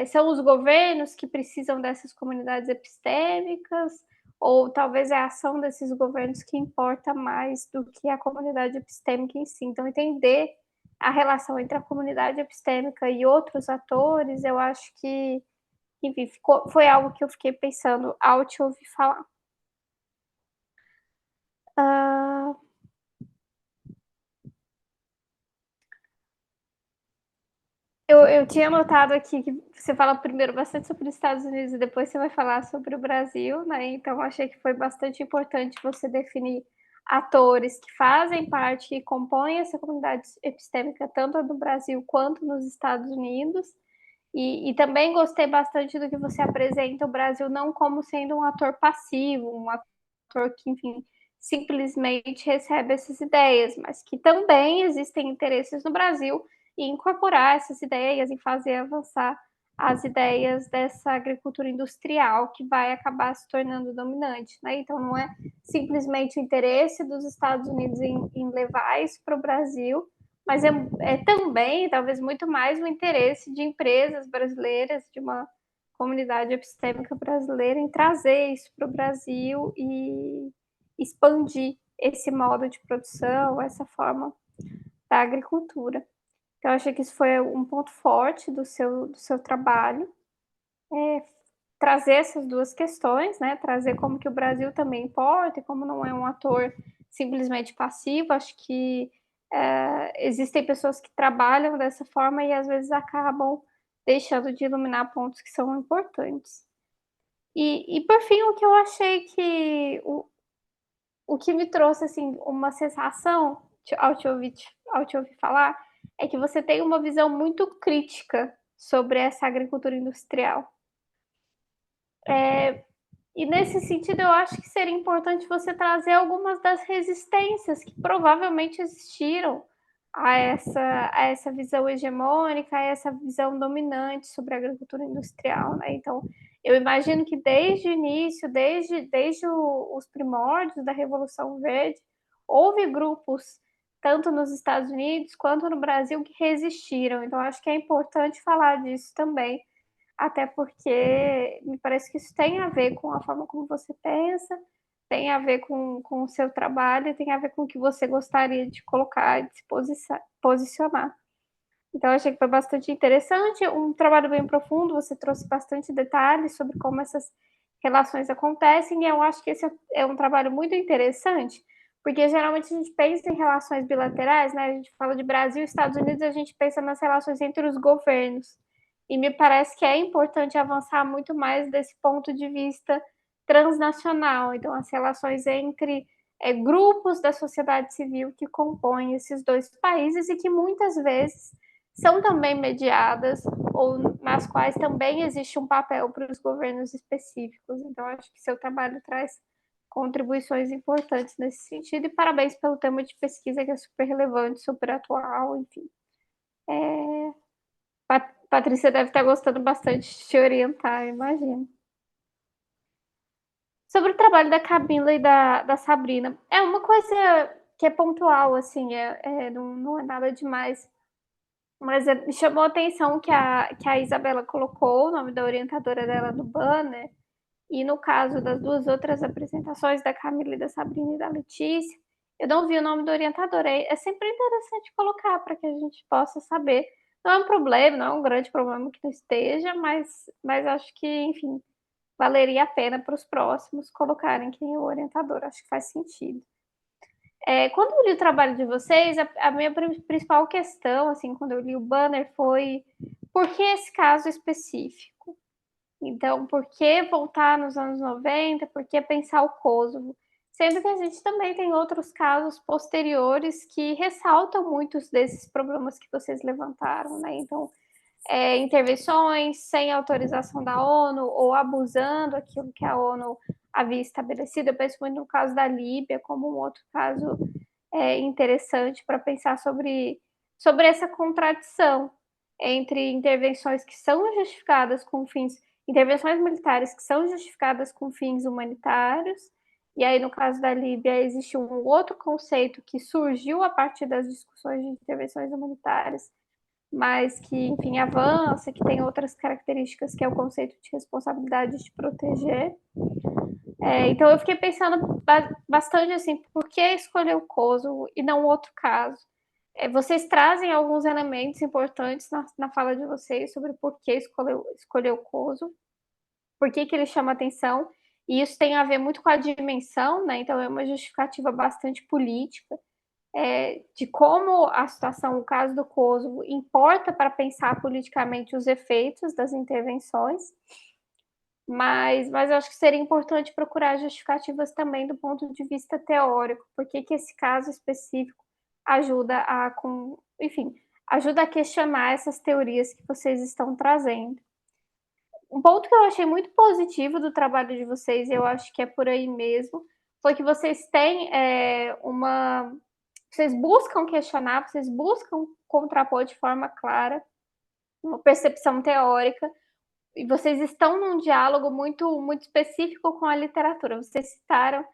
são os governos que precisam dessas comunidades epistêmicas, ou talvez é a ação desses governos que importa mais do que a comunidade epistêmica em si. Então, entender a relação entre a comunidade epistêmica e outros atores, eu acho que, enfim, foi algo que eu fiquei pensando ao te ouvir falar. Eu tinha notado aqui que você fala primeiro bastante sobre os Estados Unidos e depois você vai falar sobre o Brasil, né? Então, achei que foi bastante importante você definir atores que fazem parte e compõem essa comunidade epistêmica, tanto no Brasil quanto nos Estados Unidos. E também gostei bastante do que você apresenta o Brasil não como sendo um ator passivo, um ator que, enfim, simplesmente recebe essas ideias, mas que também existem interesses no Brasil e incorporar essas ideias e fazer avançar as ideias dessa agricultura industrial que vai acabar se tornando dominante, né? Então não é simplesmente o interesse dos Estados Unidos em levar isso para o Brasil, mas é também, talvez muito mais, o interesse de empresas brasileiras, de uma comunidade epistêmica brasileira em trazer isso para o Brasil e expandir esse modo de produção, essa forma da agricultura. Então, eu achei que isso foi um ponto forte do seu trabalho, trazer essas duas questões, né? Trazer como que o Brasil também importa e como não é um ator simplesmente passivo. Acho que existem pessoas que trabalham dessa forma e às vezes acabam deixando de iluminar pontos que são importantes. E por fim, o que eu achei que o que me trouxe assim uma sensação ao te ouvir falar é que você tem uma visão muito crítica sobre essa agricultura industrial. E nesse sentido, eu acho que seria importante você trazer algumas das resistências que provavelmente existiram a essa visão hegemônica, a essa visão dominante sobre a agricultura industrial, né? Então, eu imagino que desde o início, desde os primórdios da Revolução Verde, houve grupos, tanto nos Estados Unidos quanto no Brasil, que resistiram. Então, acho que é importante falar disso também, até porque me parece que isso tem a ver com a forma como você pensa, tem a ver com o seu trabalho e tem a ver com o que você gostaria de colocar, de se posicionar. Então, eu achei que foi bastante interessante, um trabalho bem profundo, você trouxe bastante detalhes sobre como essas relações acontecem, e eu acho que esse é um trabalho muito interessante, porque geralmente a gente pensa em relações bilaterais, né? A gente fala de Brasil e Estados Unidos, a gente pensa nas relações entre os governos. E me parece que é importante avançar muito mais desse ponto de vista transnacional. Então, as relações entre grupos da sociedade civil que compõem esses dois países e que muitas vezes são também mediadas ou nas quais também existe um papel para os governos específicos. Então, acho que seu trabalho traz contribuições importantes nesse sentido e parabéns pelo tema de pesquisa que é super relevante, super atual, enfim. Patrícia deve estar gostando bastante de te orientar, imagino. Sobre o trabalho da Camila e da Sabrina, é uma coisa que é pontual, assim, não é nada demais. Mas me chamou a atenção que a Isabela colocou o nome da orientadora dela no banner, e no caso das duas outras apresentações, da Camila e da Sabrina e da Letícia, eu não vi o nome do orientador. É sempre interessante colocar para que a gente possa saber. Não é um problema, não é um grande problema que não esteja, mas acho que, enfim, valeria a pena para os próximos colocarem quem é o orientador. Acho que faz sentido. Quando eu li o trabalho de vocês, a minha principal questão, assim, quando eu li o banner, foi por que esse caso específico? Então, por que voltar nos anos 90? Por que pensar o Kosovo? Sendo que a gente também tem outros casos posteriores que ressaltam muitos desses problemas que vocês levantaram, né? Então, intervenções sem autorização da ONU ou abusando aquilo que a ONU havia estabelecido. Eu penso muito no caso da Líbia como um outro caso interessante para pensar sobre essa contradição entre intervenções que são justificadas com fins, intervenções militares que são justificadas com fins humanitários, e aí no caso da Líbia existe um outro conceito que surgiu a partir das discussões de intervenções humanitárias, mas que, enfim, avança, que tem outras características, que é o conceito de responsabilidade de proteger. Então eu fiquei pensando bastante assim, por que escolher o Kosovo e não outro caso? Vocês trazem alguns elementos importantes na fala de vocês sobre por que escolher o Kosovo, por que ele chama atenção, e isso tem a ver muito com a dimensão, né? Então é uma justificativa bastante política, de como a situação, o caso do Kosovo, importa para pensar politicamente os efeitos das intervenções, mas eu acho que seria importante procurar justificativas também do ponto de vista teórico, porque que esse caso específico ajuda enfim, ajuda a questionar essas teorias que vocês estão trazendo. Um ponto que eu achei muito positivo do trabalho de vocês, e eu acho que é por aí mesmo, foi que vocês têm vocês buscam questionar, vocês buscam contrapor de forma clara uma percepção teórica, e vocês estão num diálogo muito, muito específico com a literatura. Vocês citaram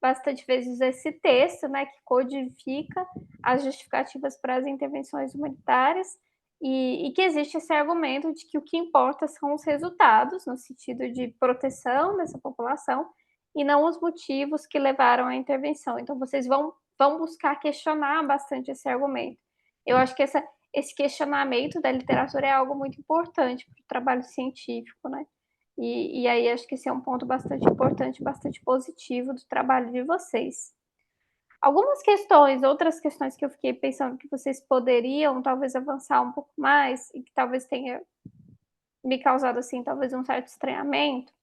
bastante vezes esse texto, né, que codifica as justificativas para as intervenções humanitárias, e que existe esse argumento de que o que importa são os resultados, no sentido de proteção dessa população, e não os motivos que levaram à intervenção. Então, vocês vão buscar questionar bastante esse argumento. Eu acho que esse questionamento da literatura é algo muito importante para o trabalho científico, né? E aí acho que esse é um ponto bastante importante, bastante positivo do trabalho de vocês. Algumas questões, outras questões que eu fiquei pensando que vocês poderiam talvez avançar um pouco mais e que talvez tenha me causado assim talvez um certo estranhamento,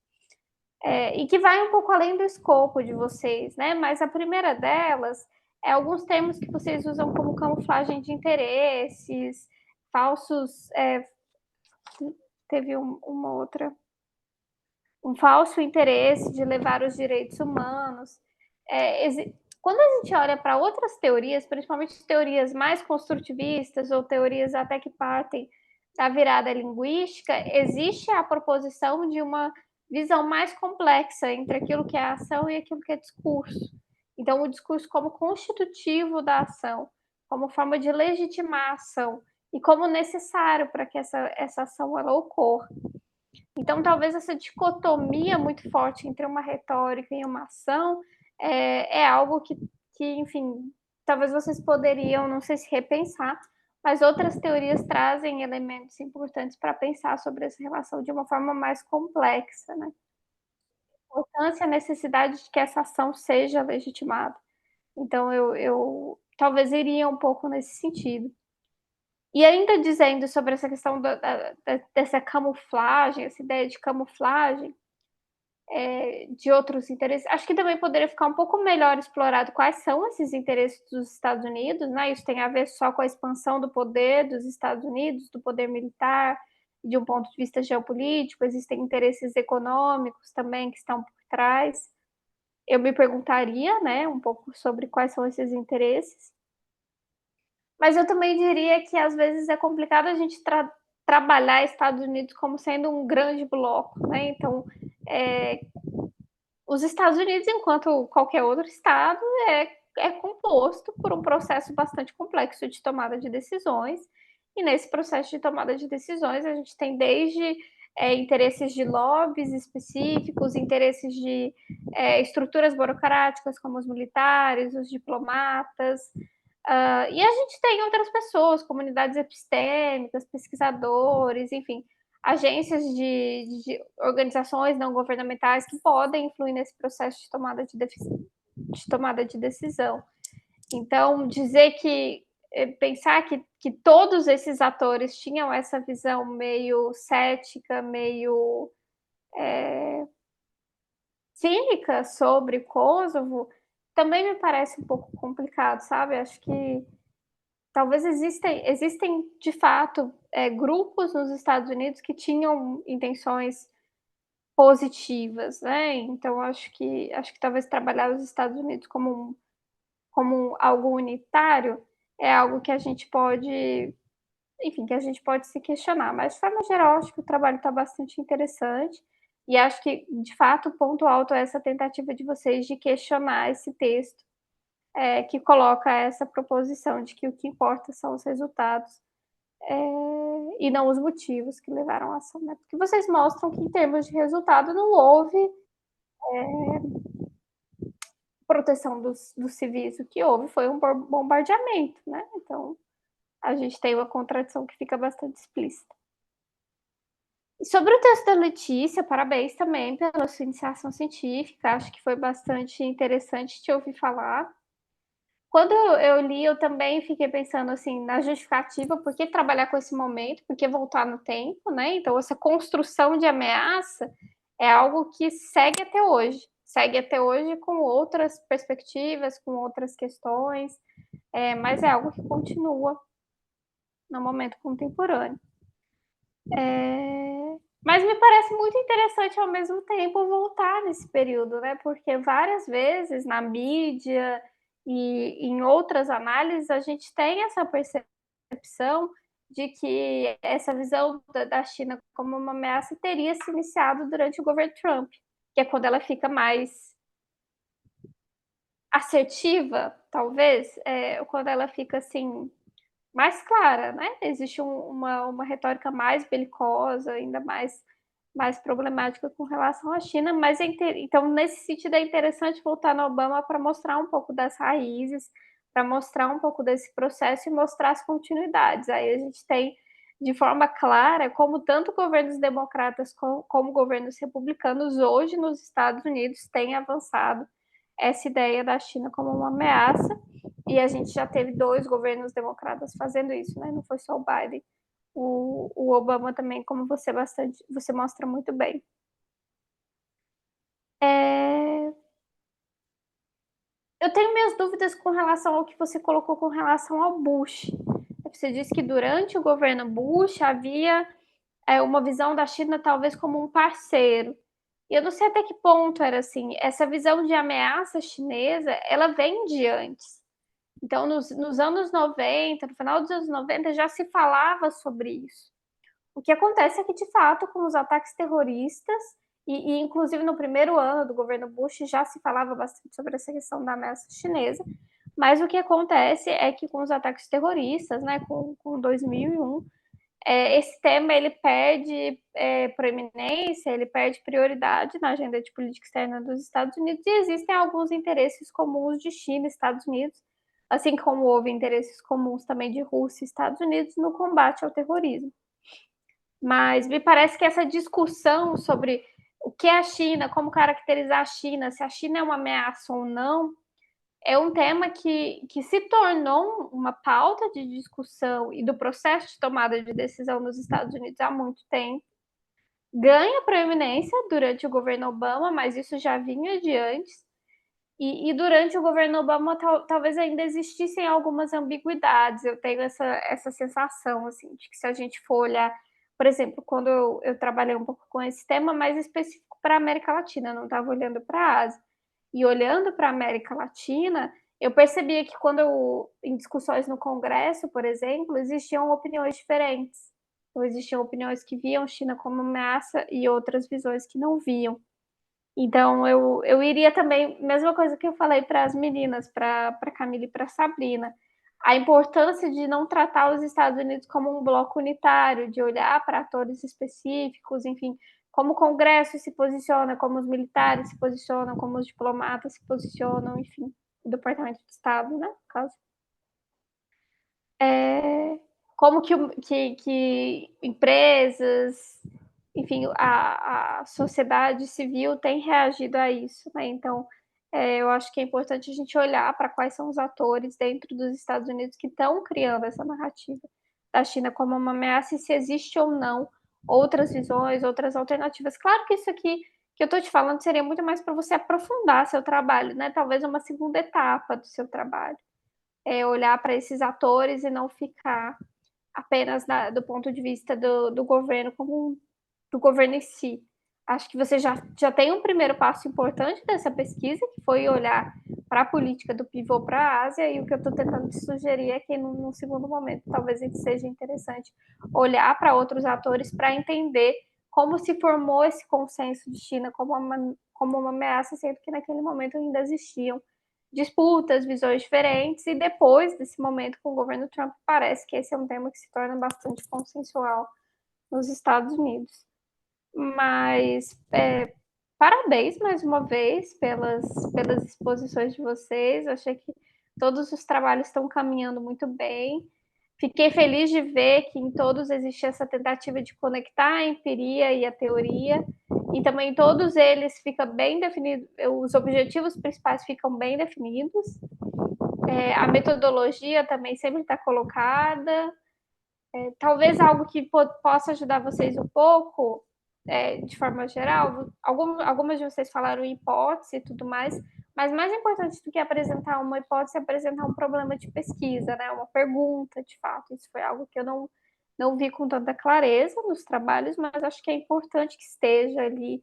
e que vai um pouco além do escopo de vocês, né? Mas a primeira delas é alguns termos que vocês usam como camuflagem de interesses, falsos. Teve uma outra. Um falso interesse de levar os direitos humanos. Quando a gente olha para outras teorias, principalmente teorias mais construtivistas ou teorias até que partem da virada linguística, existe a proposição de uma visão mais complexa entre aquilo que é ação e aquilo que é discurso. Então, o discurso como constitutivo da ação, como forma de legitimar a ação e como necessário para que essa ação ela ocorra. Então, talvez essa dicotomia muito forte entre uma retórica e uma ação é algo que, enfim, talvez vocês poderiam, não sei se repensar, mas outras teorias trazem elementos importantes para pensar sobre essa relação de uma forma mais complexa, né? A importância, a necessidade de que essa ação seja legitimada. Então, eu talvez iria um pouco nesse sentido. E ainda dizendo sobre essa questão dessa camuflagem, essa ideia de camuflagem de outros interesses, acho que também poderia ficar um pouco melhor explorado quais são esses interesses dos Estados Unidos, né? Isso tem a ver só com a expansão do poder dos Estados Unidos, do poder militar, de um ponto de vista geopolítico, existem interesses econômicos também que estão por trás. Eu me perguntaria, né, um pouco sobre quais são esses interesses. Mas eu também diria que às vezes é complicado a gente trabalhar Estados Unidos como sendo um grande bloco, né? Então, os Estados Unidos, enquanto qualquer outro estado, é composto por um processo bastante complexo de tomada de decisões. E nesse processo de tomada de decisões, a gente tem desde interesses de lobbies específicos, interesses de estruturas burocráticas, como os militares, os diplomatas, e a gente tem outras pessoas, comunidades epistêmicas, pesquisadores, enfim, agências de organizações não governamentais que podem influir nesse processo de tomada de decisão. Então, pensar que todos esses atores tinham essa visão meio cética, meio cínica sobre Kosovo, também me parece um pouco complicado, sabe? Acho que talvez existem de fato grupos nos Estados Unidos que tinham intenções positivas, né? Então acho que talvez trabalhar os Estados Unidos como algo unitário é algo que a gente pode, enfim, que a gente pode se questionar. Mas de forma geral, acho que o trabalho está bastante interessante e acho que de fato o ponto alto é essa tentativa de vocês de questionar esse texto que coloca essa proposição de que o que importa são os resultados e não os motivos que levaram à ação. Né? Porque vocês mostram que, em termos de resultado, não houve proteção dos civis. O que houve foi um bombardeamento. Né? Então, a gente tem uma contradição que fica bastante explícita. E sobre o texto da Letícia, parabéns também pela sua iniciação científica. Acho que foi bastante interessante te ouvir falar. Quando eu li, eu também fiquei pensando assim na justificativa, por que trabalhar com esse momento, por que voltar no tempo, né? Então, essa construção de ameaça é algo que segue até hoje com outras perspectivas, com outras questões, mas é algo que continua no momento contemporâneo. Mas me parece muito interessante, ao mesmo tempo, voltar nesse período, né? Porque várias vezes na mídia e em outras análises a gente tem essa percepção de que essa visão da China como uma ameaça teria se iniciado durante o governo Trump, que é quando ela fica mais assertiva, talvez, quando ela fica assim mais clara, né? Existe uma retórica mais belicosa, ainda mais problemática com relação à China, mas então nesse sentido é interessante voltar no Obama para mostrar um pouco das raízes, para mostrar um pouco desse processo e mostrar as continuidades. Aí a gente tem de forma clara como tanto governos democratas como governos republicanos hoje nos Estados Unidos têm avançado essa ideia da China como uma ameaça, e a gente já teve 2 governos democratas fazendo isso, né? Não foi só o Biden. O Obama também, como você mostra muito bem. Eu tenho minhas dúvidas com relação ao que você colocou com relação ao Bush. Você disse que durante o governo Bush havia uma visão da China talvez como um parceiro. E eu não sei até que ponto era assim. Essa visão de ameaça chinesa, ela vem de antes. Então, nos anos 90, no final dos anos 90, já se falava sobre isso. O que acontece é que, de fato, com os ataques terroristas, e inclusive no primeiro ano do governo Bush já se falava bastante sobre essa questão da ameaça chinesa, mas o que acontece é que com os ataques terroristas, né, com 2001, esse tema ele perde proeminência, ele perde prioridade na agenda de política externa dos Estados Unidos, e existem alguns interesses comuns de China e Estados Unidos, assim como houve interesses comuns também de Rússia e Estados Unidos no combate ao terrorismo. Mas me parece que essa discussão sobre o que é a China, como caracterizar a China, se a China é uma ameaça ou não, é um tema que se tornou uma pauta de discussão e do processo de tomada de decisão nos Estados Unidos há muito tempo. Ganha proeminência durante o governo Obama, mas isso já vinha de antes. E durante o governo Obama talvez ainda existissem algumas ambiguidades. Eu tenho essa sensação, assim, de que se a gente for olhar, por exemplo, quando eu trabalhei um pouco com esse tema mais específico para a América Latina, não estava olhando para a Ásia. E olhando para a América Latina, eu percebia que em discussões no Congresso, por exemplo, existiam opiniões diferentes. Então, existiam opiniões que viam China como ameaça e outras visões que não viam. Então, eu iria também, mesma coisa que eu falei para as meninas, para a Camila e para a Sabrina, a importância de não tratar os Estados Unidos como um bloco unitário, de olhar para atores específicos, enfim, como o Congresso se posiciona, como os militares se posicionam, como os diplomatas se posicionam, enfim, o Departamento de Estado, né, no caso. Como que empresas, enfim, a sociedade civil tem reagido a isso, né? Então, Eu acho que é importante a gente olhar para quais são os atores dentro dos Estados Unidos que estão criando essa narrativa da China como uma ameaça e se existe ou não outras visões, outras alternativas. Claro que isso aqui que eu estou te falando seria muito mais para você aprofundar seu trabalho, né? Talvez uma segunda etapa do seu trabalho. Olhar para esses atores e não ficar apenas do ponto de vista do governo do governo em si. Acho que você já tem um primeiro passo importante dessa pesquisa, que foi olhar para a política do pivô para a Ásia, e o que eu estou tentando te sugerir é que, num segundo momento, talvez seja interessante olhar para outros atores para entender como se formou esse consenso de China como uma ameaça, sendo que naquele momento ainda existiam disputas, visões diferentes, e depois desse momento com o governo Trump, parece que esse é um tema que se torna bastante consensual nos Estados Unidos. Mas parabéns mais uma vez pelas exposições de vocês. Eu achei que todos os trabalhos estão caminhando muito bem. Fiquei feliz de ver que em todos existe essa tentativa de conectar a empiria e a teoria, e também todos eles ficam bem definidos, os objetivos principais ficam bem definidos. A metodologia também sempre está colocada. Talvez algo que possa ajudar vocês um pouco, de forma geral, algumas de vocês falaram hipótese e tudo mais, mas mais importante do que apresentar uma hipótese é apresentar um problema de pesquisa, né? Uma pergunta, de fato. Isso foi algo que eu não vi com tanta clareza nos trabalhos, mas acho que é importante que esteja ali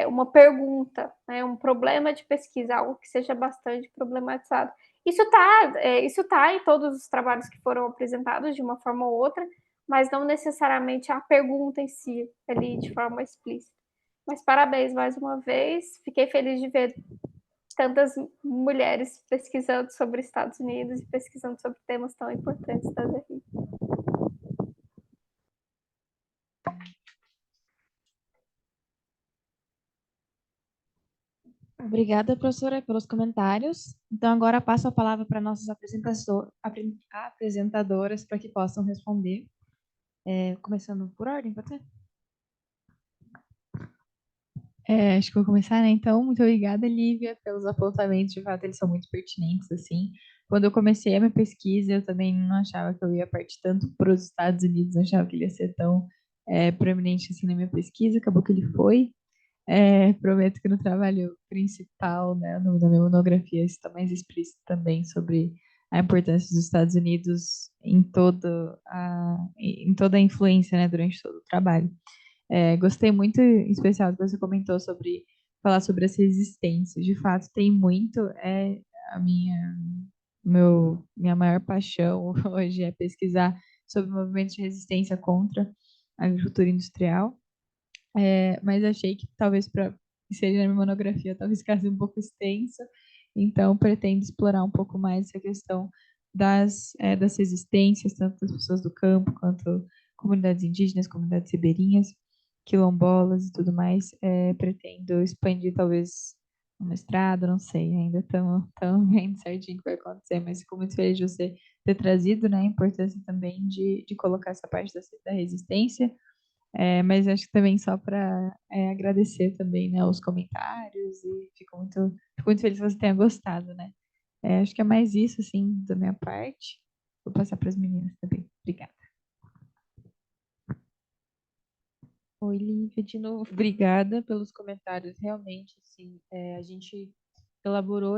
uma pergunta, né? Um problema de pesquisa, algo que seja bastante problematizado. Isso tá em todos os trabalhos que foram apresentados de uma forma ou outra, mas não necessariamente a pergunta em si, ali de forma explícita. Mas parabéns mais uma vez. Fiquei feliz de ver tantas mulheres pesquisando sobre Estados Unidos e pesquisando sobre temas tão importantes da ZRI. Obrigada, professora, pelos comentários. Então, agora passo a palavra para nossas apresentadoras para que possam responder. Começando por ordem, pode ser? Acho que vou começar, né? Então, muito obrigada, Lívia, pelos apontamentos. De fato, eles são muito pertinentes, assim. Quando eu comecei a minha pesquisa, eu também não achava que eu ia partir tanto para os Estados Unidos, não achava que ele ia ser tão proeminente assim na minha pesquisa. Acabou que ele foi. Prometo que no trabalho principal, né, na minha monografia, isso está mais explícito também sobre a importância dos Estados Unidos em toda a influência, né, durante todo o trabalho. Gostei muito, em especial, do que você comentou sobre falar sobre as resistências. De fato, tem muito. A minha maior paixão hoje é pesquisar sobre movimentos de resistência contra a agricultura industrial. Mas achei que talvez para inserir na minha monografia talvez ficasse um pouco extenso, então pretendo explorar um pouco mais essa questão das resistências, tanto das pessoas do campo quanto comunidades indígenas, comunidades ribeirinhas, quilombolas e tudo mais. Pretendo expandir talvez um mestrado, não sei, ainda estamos vendo certinho o que vai acontecer, mas fico muito feliz de você ter trazido, né, a importância também de colocar essa parte da resistência. Mas acho que também só para agradecer também, né, os comentários e fico muito feliz que você tenha gostado, né? Acho que é mais isso, assim, da minha parte. Vou passar para as meninas também. Obrigada. Oi, Lívia, de novo, obrigada pelos comentários. Realmente, assim, a gente elaborou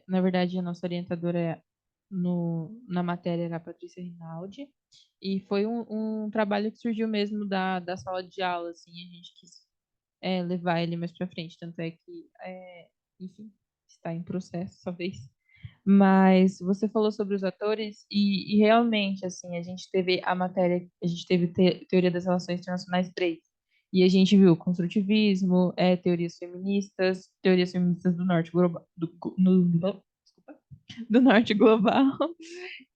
na verdade, a nossa orientadora na matéria era a Patrícia Rinaldi, e foi um trabalho que surgiu mesmo da sala de aula, assim, a gente quis levar ele mais para frente, tanto é que, enfim, está em processo, talvez. Mas você falou sobre os atores e realmente, assim, a gente teve a matéria, a gente teve Teoria das Relações Internacionais 3, e a gente viu construtivismo, teorias feministas do norte global, do norte global,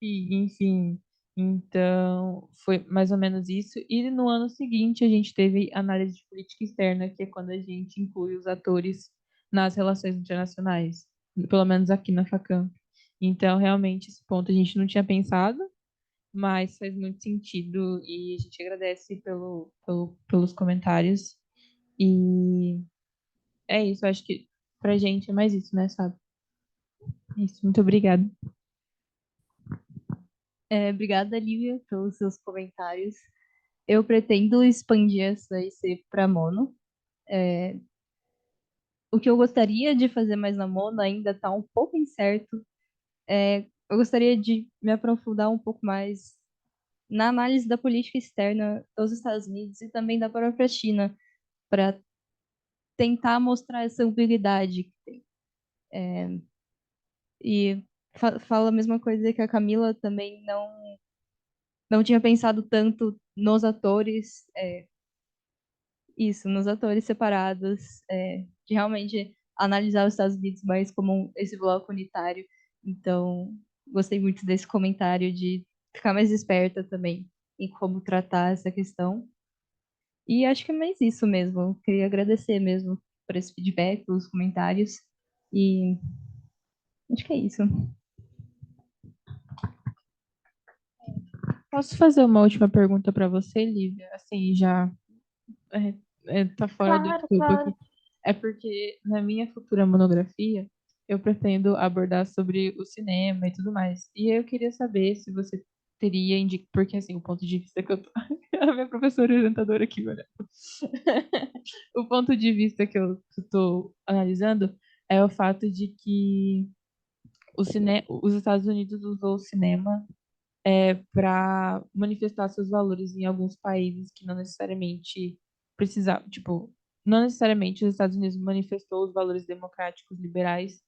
e enfim, então foi mais ou menos isso. E no ano seguinte a gente teve análise de política externa, que é quando a gente inclui os atores nas relações internacionais, pelo menos aqui na Facam. Então, realmente, esse ponto a gente não tinha pensado, mas faz muito sentido e a gente agradece pelos comentários. E é isso, acho que pra gente é mais isso, né, sabe? É isso, muito obrigada. Obrigada, Lívia, pelos seus comentários. Eu pretendo expandir essa IC para mono. O que eu gostaria de fazer mais na mono ainda está um pouco incerto. Eu gostaria de me aprofundar um pouco mais na análise da política externa dos Estados Unidos e também da própria China, para tentar mostrar essa ambiguidade que tem. E fala a mesma coisa que a Camila também não tinha pensado tanto nos atores, nos atores separados, de realmente analisar os Estados Unidos mais como esse bloco unitário. Então, gostei muito desse comentário de ficar mais esperta também em como tratar essa questão. E acho que é mais isso mesmo. Eu queria agradecer mesmo por esse feedback, pelos comentários. E acho que é isso. Posso fazer uma última pergunta para você, Lívia? Assim, já tá fora do Claro, escopo aqui. claro. É porque na minha futura monografia eu pretendo abordar sobre o cinema e tudo mais. E eu queria saber se você teria porque assim, o ponto de vista que eu tô... A minha professora orientadora aqui, olha. O ponto de vista que eu estou analisando é o fato de que os Estados Unidos usou o cinema para manifestar seus valores em alguns países que não necessariamente precisavam, tipo, não necessariamente os Estados Unidos manifestou os valores democráticos liberais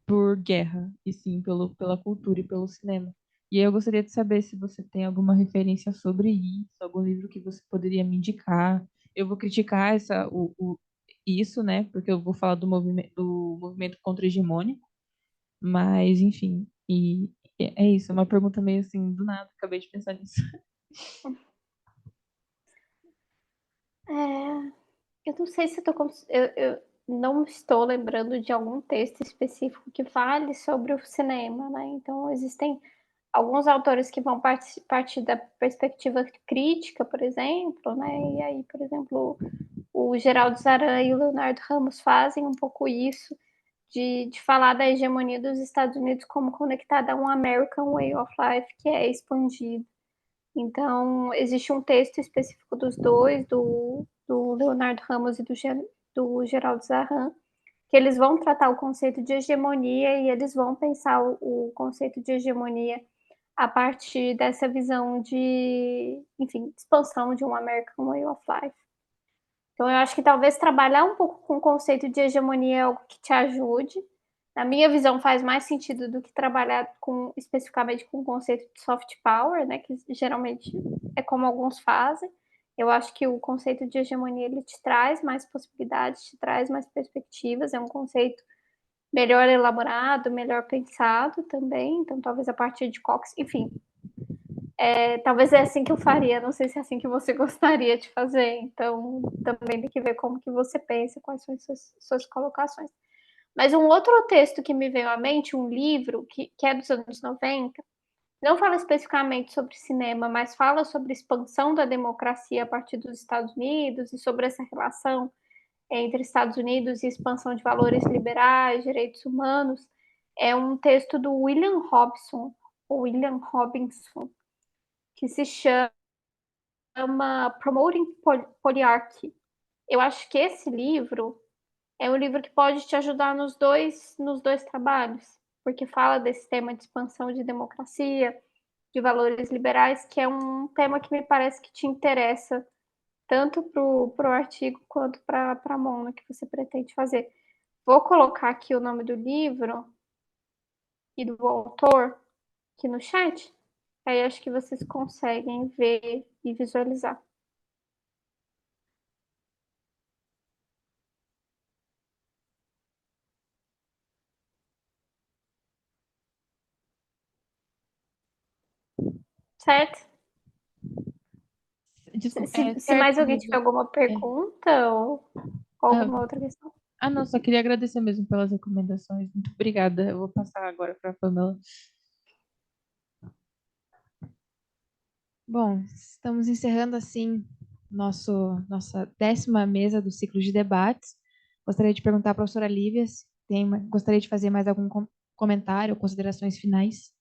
por guerra, e sim pela cultura e pelo cinema. E aí eu gostaria de saber se você tem alguma referência sobre isso, algum livro que você poderia me indicar. Eu vou criticar isso, né? Porque eu vou falar do movimento contra-hegemônico, mas, enfim, é isso, é uma pergunta meio assim, do nada, acabei de pensar nisso. Eu não sei se eu não estou lembrando de algum texto específico que fale sobre o cinema, né? Então, existem alguns autores que vão partir da perspectiva crítica, por exemplo, né? E aí, por exemplo, o Geraldo Zaran e o Leonardo Ramos fazem um pouco isso, de falar da hegemonia dos Estados Unidos como conectada a um American Way of Life que é expandido. Então, existe um texto específico dos dois, do Leonardo Ramos e do Geraldo Zaran, que eles vão tratar o conceito de hegemonia e eles vão pensar o conceito de hegemonia a partir dessa visão de, enfim, expansão de um American Way of Life. Então, eu acho que talvez trabalhar um pouco com o conceito de hegemonia é algo que te ajude. Na minha visão, faz mais sentido do que trabalhar especificamente com o conceito de soft power, né, que geralmente é como alguns fazem. Eu acho que o conceito de hegemonia ele te traz mais possibilidades, te traz mais perspectivas, é um conceito melhor elaborado, melhor pensado também. Então, talvez a partir de Cox, enfim, talvez é assim que eu faria, não sei se é assim que você gostaria de fazer, então também tem que ver como que você pensa, quais são as suas colocações. Mas um outro texto que me veio à mente, um livro que é dos anos 90, não fala especificamente sobre cinema, mas fala sobre expansão da democracia a partir dos Estados Unidos e sobre essa relação entre Estados Unidos e expansão de valores liberais, direitos humanos. É um texto do William Robinson, que se chama Promoting Polyarchy. Eu acho que esse livro é um livro que pode te ajudar nos dois trabalhos, porque fala desse tema de expansão de democracia, de valores liberais, que é um tema que me parece que te interessa tanto para o artigo quanto para a Mona que você pretende fazer. Vou colocar aqui o nome do livro e do autor aqui no chat, aí acho que vocês conseguem ver e visualizar. Certo? Desculpa, Se mais certo, alguém tiver Lívia. alguma pergunta ou Ah, alguma outra questão. não, só queria agradecer mesmo pelas recomendações. Muito obrigada. Eu vou passar agora para a Pamela. Bom, estamos encerrando assim nossa 10ª mesa do ciclo de debates. Gostaria de perguntar à professora Lívia se gostaria de fazer mais algum comentário ou considerações finais.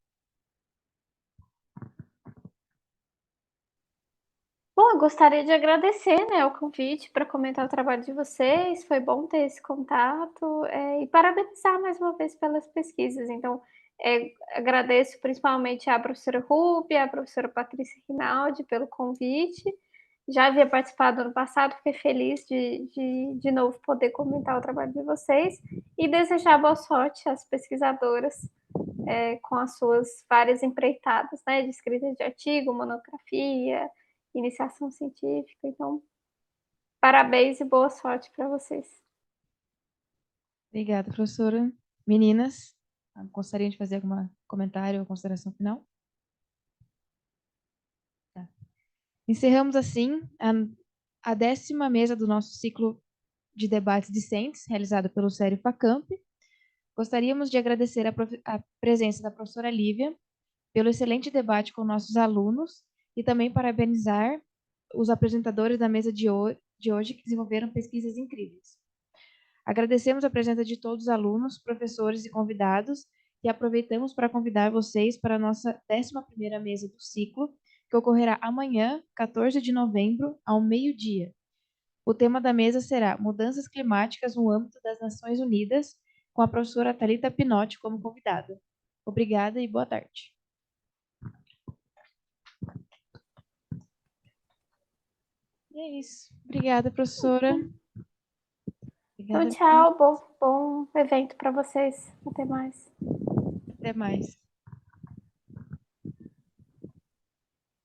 Bom, eu gostaria de agradecer, né, o convite para comentar o trabalho de vocês. Foi bom ter esse contato, e parabenizar mais uma vez pelas pesquisas. Então, agradeço principalmente à professora Rupi, à professora Patrícia Rinaldi pelo convite. Já havia participado ano passado, fiquei feliz de novo poder comentar o trabalho de vocês e desejar boa sorte às pesquisadoras com as suas várias empreitadas, né, de escrita de artigo, monografia, iniciação científica. Então, parabéns e boa sorte para vocês. Obrigada, professora. Meninas, gostariam de fazer algum comentário ou consideração final? Tá. Encerramos, assim, a 10ª mesa do nosso ciclo de debates discentes, realizado pelo Sério Facamp. Gostaríamos de agradecer a presença da professora Lívia pelo excelente debate com nossos alunos e também parabenizar os apresentadores da mesa de hoje que desenvolveram pesquisas incríveis. Agradecemos a presença de todos os alunos, professores e convidados e aproveitamos para convidar vocês para a nossa 11ª mesa do ciclo, que ocorrerá amanhã, 14 de novembro, ao meio-dia. O tema da mesa será Mudanças Climáticas no âmbito das Nações Unidas, com a professora Thalita Pinotti como convidada. Obrigada e boa tarde. E é isso. Obrigada, professora. Então, Obrigada. tchau, bom evento para vocês. Até mais. Até mais.